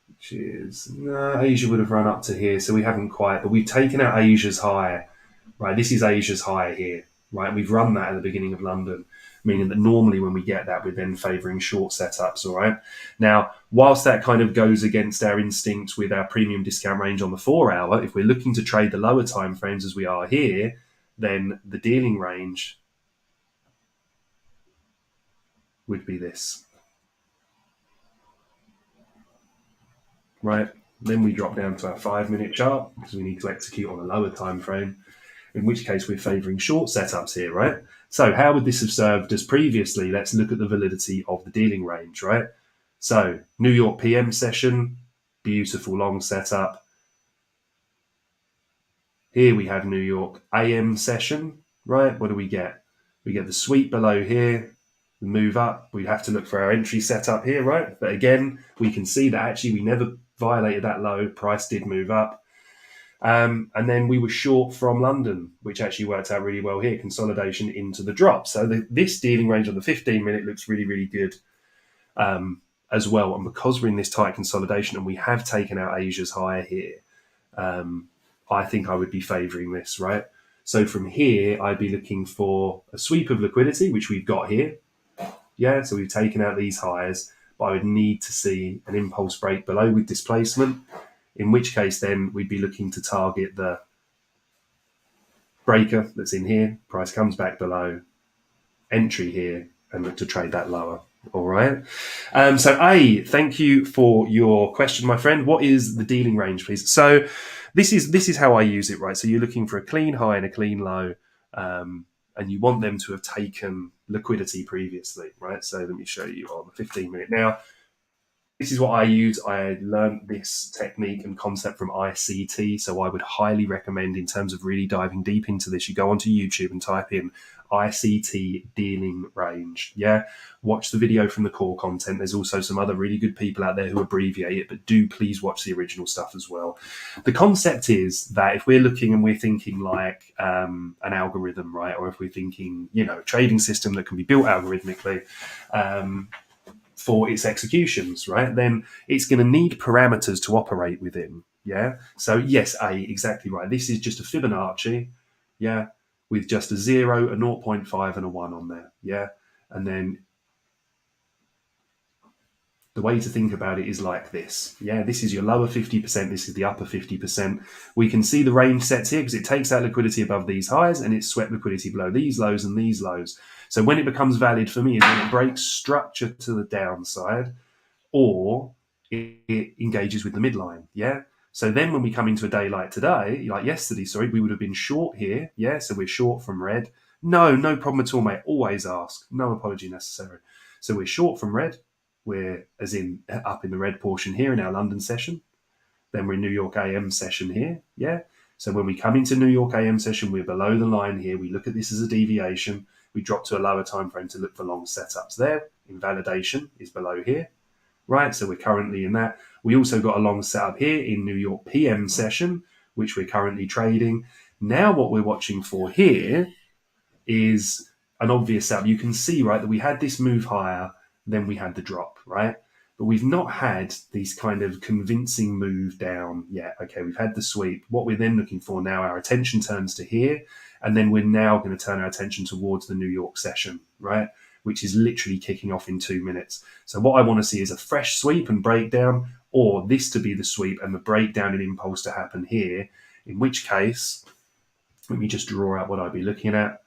which is, no, Asia would have run up to here, so we haven't quite, but we've taken out Asia's high, right? This is Asia's high here, right? We've run that at the beginning of London, meaning that normally when we get that, we're then favouring short setups, all right? Now, whilst that kind of goes against our instincts with our premium discount range on the 4 hour, if we're looking to trade the lower time frames as we are here, then the dealing range would be this. Right? Then we drop down to our 5-minute chart because we need to execute on a lower time frame, in which case we're favouring short setups here, right? So how would this have served us previously? Let's look at the validity of the dealing range, right? So New York PM session, beautiful long setup. Here we have New York AM session, right? What do we get? We get the sweep below here, we move up. We'd have to look for our entry setup here, right? But again, we can see that actually we never violated that low. Price did move up. And then we were short from London, which actually worked out really well here. Consolidation into the drop. So this dealing range on the 15-minute looks really, really good as well. And because we're in this tight consolidation and we have taken out Asia's higher here, I think I would be favouring this, right? So from here, I'd be looking for a sweep of liquidity, which we've got here. Yeah, so we've taken out these highs, but I would need to see an impulse break below with displacement, in which case then we'd be looking to target the breaker that's in here, price comes back below, entry here, and look to trade that lower. All right. So thank you for your question, my friend. What is the dealing range, please? So this is how I use it, right? So you're looking for a clean high and a clean low, and you want them to have taken liquidity previously, right? So let me show you on the 15-minute now. This is what I use. I learned this technique and concept from ICT. So I would highly recommend, in terms of really diving deep into this, you go onto YouTube and type in ICT dealing range. Yeah. Watch the video from the core content. There's also some other really good people out there who abbreviate it, but do please watch the original stuff as well. The concept is that if we're looking and we're thinking like an algorithm, right? Or if we're thinking, a trading system that can be built algorithmically, for its executions, right? Then it's going to need parameters to operate within. Yeah. So yes, exactly right. This is just a Fibonacci, yeah, with just a 0, a 0.5, and a 1 on there. Yeah. And then the way to think about it is like this. Yeah, this is your lower 50%. This is the upper 50%. We can see the range sets here because it takes out liquidity above these highs and it's swept liquidity below these lows and these lows. So when it becomes valid for me is when it breaks structure to the downside or it engages with the midline. Yeah. So then when we come into a day like today, like yesterday, we would have been short here. Yeah. So we're short from red. No problem at all, mate. Always ask. No apology necessary. So we're short from red. We're as in up in the red portion here in our London session. Then we're in New York AM session here. Yeah. So when we come into New York AM session, we're below the line here. We look at this as a deviation. We drop to a lower time frame to look for long setups there. Invalidation is below here. Right. So we're currently in that. We also got a long setup here in New York PM session, which we're currently trading. Now what we're watching for here is an obvious setup. You can see, right, that we had this move higher, then we had the drop, right? But we've not had these kind of convincing move down yet. Okay, we've had the sweep. What we're then looking for now, our attention turns to here, and then we're now going to turn our attention towards the New York session, right? Which is literally kicking off in 2 minutes. So what I want to see is a fresh sweep and breakdown, or this to be the sweep and the breakdown and impulse to happen here, in which case, let me just draw out what I'd be looking at.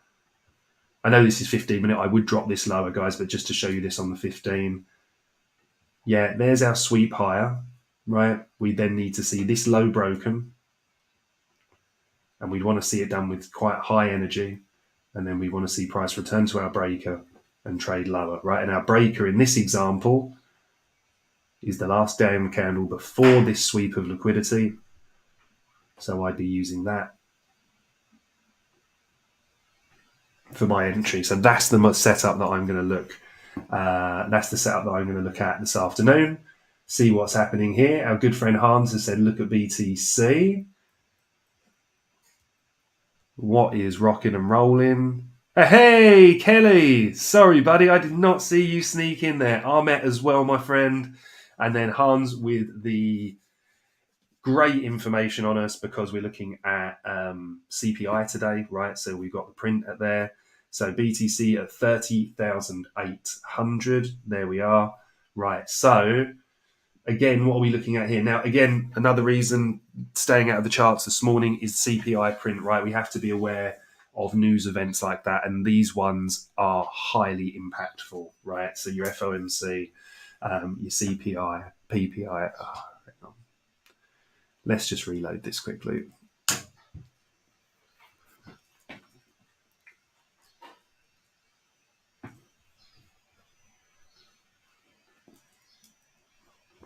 I know this is 15-minute. I would drop this lower, guys, but just to show you this on the 15. Yeah, there's our sweep higher, right? We then need to see this low broken. And we'd want to see it done with quite high energy. And then we want to see price return to our breaker and trade lower, right? And our breaker in this example is the last down candle before this sweep of liquidity. So I'd be using that for my entry. So that's the setup that I'm going to look. That's the setup that I'm going to look at this afternoon. See what's happening here. Our good friend Hans has said, look at BTC. What is rocking and rolling? Hey, Kelly. Sorry, buddy. I did not see you sneak in there. Ahmet as well, my friend. And then Hans with the great information on us because we're looking at CPI today, right? So we've got the print at there. So BTC at 30,800. There we are. Right. So again, what are we looking at here? Now, again, another reason staying out of the charts this morning is CPI print, right? We have to be aware of news events like that. And these ones are highly impactful, right? So your FOMC, your CPI, PPI. Oh, hang on. Let's just reload this quickly.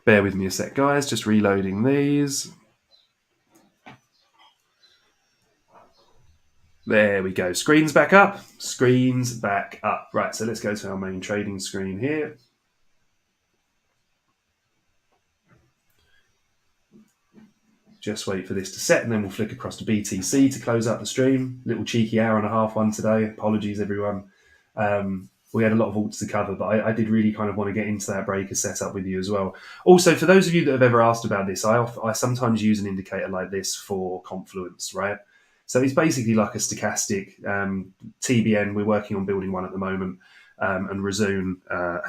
Bear with me a sec, guys. Just reloading these. There we go. Screen's back up. Screen's back up. Right, so let's go to our main trading screen here. Just wait for this to set, and then we'll flick across to BTC to close up the stream. Little cheeky hour and a half one today. Apologies, everyone. We had a lot of alts to cover, but I did really kind of want to get into that breaker setup with you as well. Also, for those of you that have ever asked about this, I sometimes use an indicator like this for confluence, right? So it's basically like a stochastic TBN. We're working on building one at the moment. And Razoon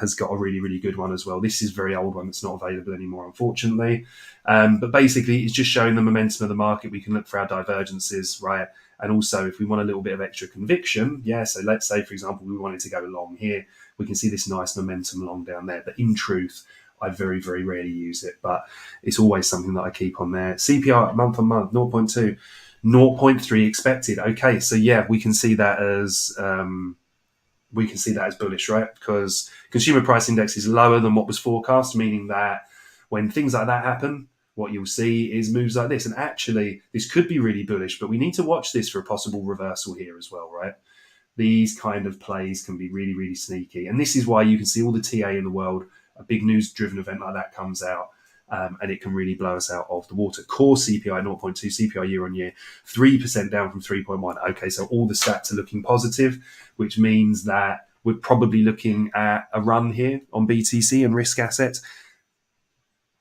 has got a really, really good one as well. This is a very old one that's not available anymore, unfortunately. But basically, it's just showing the momentum of the market. We can look for our divergences, right? And also, if we want a little bit of extra conviction, yeah, so let's say, for example, we wanted to go long here, we can see this nice momentum long down there. But in truth, I very, very rarely use it, but it's always something that I keep on there. CPR month on month, 0.2, 0.3 expected. Okay, so yeah, we can see that as bullish, right? Because consumer price index is lower than what was forecast, meaning that when things like that happen, what you'll see is moves like this. And actually, this could be really bullish, but we need to watch this for a possible reversal here as well, right? These kind of plays can be really, really sneaky. And this is why you can see all the TA in the world, a big news-driven event like that comes out, and it can really blow us out of the water. Core CPI 0.2, CPI year on year, 3% down from 3.1. Okay, so all the stats are looking positive, which means that we're probably looking at a run here on BTC and risk assets.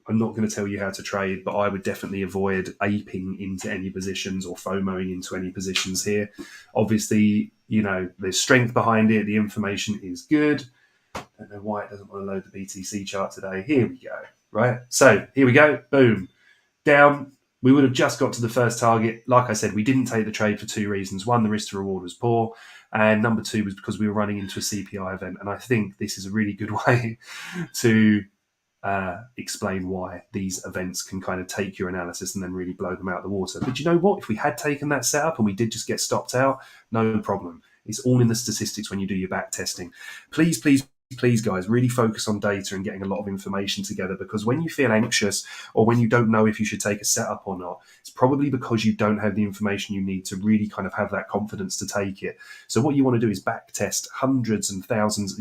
I'm not going to tell you how to trade, but I would definitely avoid aping into any positions or FOMOing into any positions here. Obviously, there's strength behind it. The information is good. I don't know why it doesn't want to load the BTC chart today. Here we go. Right. So here we go. Boom. Down. We would have just got to the first target. Like I said, we didn't take the trade for two reasons. One, the risk to reward was poor. And number two was because we were running into a CPI event. And I think this is a really good way to explain why these events can kind of take your analysis and then really blow them out of the water. But you know what? If we had taken that setup and we did just get stopped out, no problem. It's all in the statistics when you do your back testing. Please, guys, really focus on data and getting a lot of information together, because when you feel anxious or when you don't know if you should take a setup or not, it's probably because you don't have the information you need to really kind of have that confidence to take it. So what you want to do is back test hundreds and thousands,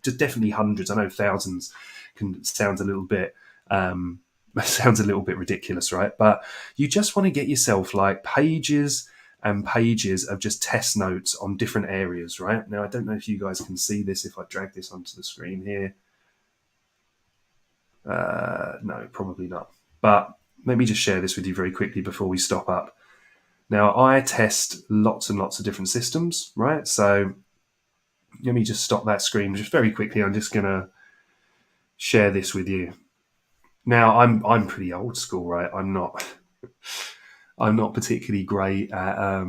just definitely hundreds. I know thousands sounds a little bit ridiculous, right? But you just want to get yourself like pages and pages of just test notes on different areas, right? Now, I don't know if you guys can see this if I drag this onto the screen here. No, probably not. But let me just share this with you very quickly before we stop up. Now, I test lots and lots of different systems, right? So let me just stop that screen just very quickly. I'm just going to share this with you. Now, I'm pretty old school, right? I'm not particularly great at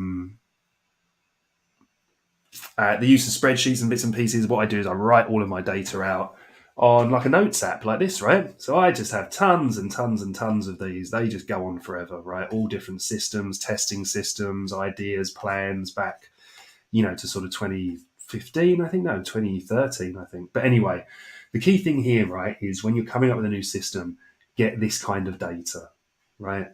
the use of spreadsheets and bits and pieces. What I do is I write all of my data out on like a notes app like this, right? So I just have tons and tons and tons of these. They just go on forever, right? All different systems, testing systems, ideas, plans back, to sort of 2015, I think. No, 2013, I think. But anyway, the key thing here, right, is when you're coming up with a new system, get this kind of data, right?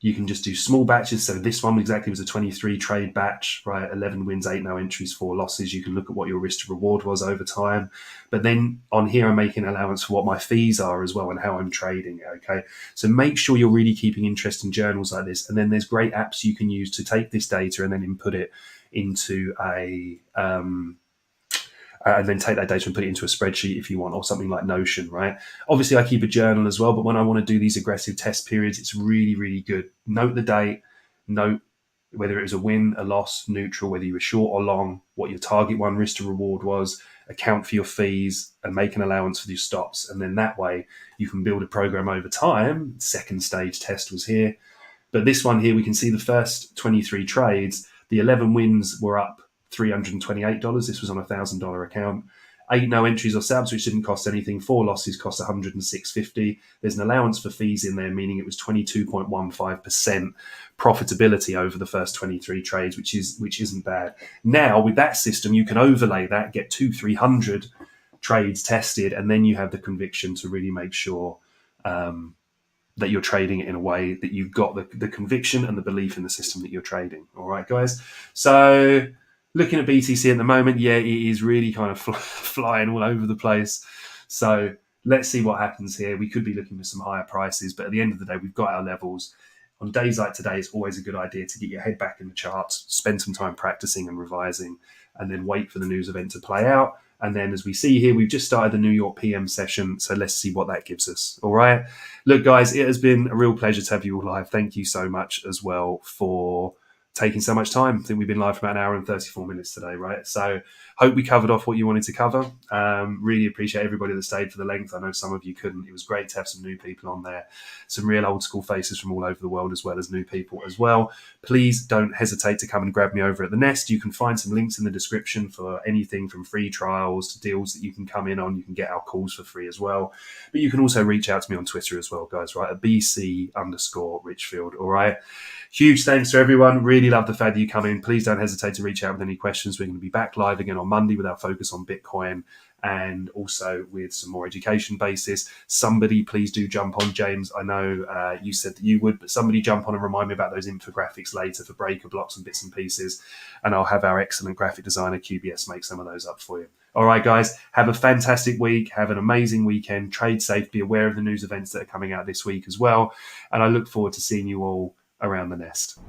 You can just do small batches. So this one exactly was a 23 trade batch, right? 11 wins, 8 no entries, 4 losses. You can look at what your risk to reward was over time. But then on here, I'm making allowance for what my fees are as well and how I'm trading, okay? So make sure you're really keeping interest in journals like this. And then there's great apps you can use to take this data and then input it into and then take that data and put it into a spreadsheet if you want, or something like Notion, right? Obviously, I keep a journal as well, but when I want to do these aggressive test periods, it's really, really good. Note the date, note whether it was a win, a loss, neutral, whether you were short or long, what your target one risk to reward was, account for your fees, and make an allowance for your stops. And then that way you can build a program over time. Second stage test was here. But this one here, we can see the first 23 trades, the 11 wins were up $328. This was on a $1,000 account. 8 no entries or subs, which didn't cost anything. 4 losses cost $106.50. There's an allowance for fees in there, meaning it was 22.15% profitability over the first 23 trades, which isn't bad. Now, with that system, you can overlay that, get 200-300 trades tested, and then you have the conviction to really make sure that you're trading it in a way that you've got the conviction and the belief in the system that you're trading. All right, guys? So looking at BTC at the moment, yeah, it is really kind of flying all over the place. So let's see what happens here. We could be looking for some higher prices, but at the end of the day, we've got our levels. On days like today, it's always a good idea to get your head back in the charts, spend some time practicing and revising, and then wait for the news event to play out. And then as we see here, we've just started the New York PM session. So let's see what that gives us. All right. Look, guys, it has been a real pleasure to have you all live. Thank you so much as well for taking so much time. I think we've been live for about an hour and 34 minutes today, right? So hope we covered off what you wanted to cover. Really appreciate everybody that stayed for the length. I know some of you couldn't. It was great to have some new people on there, some real old school faces from all over the world, as well as new people as well. Please don't hesitate to come and grab me over at the Nest. You can find some links in the description for anything from free trials to deals that you can come in on. You can get our calls for free as well. But you can also reach out to me on Twitter as well, guys, right? At BC_Richfield, all right? Huge thanks to everyone. Really love the fact that you come in. Please don't hesitate to reach out with any questions. We're going to be back live again on Monday with our focus on Bitcoin and also with some more education basis. Somebody please do jump on, James. I know you said that you would, but somebody jump on and remind me about those infographics later for breaker blocks and bits and pieces. And I'll have our excellent graphic designer QBS make some of those up for you. All right, guys, have a fantastic week. Have an amazing weekend. Trade safe. Be aware of the news events that are coming out this week as well. And I look forward to seeing you all around the Nest.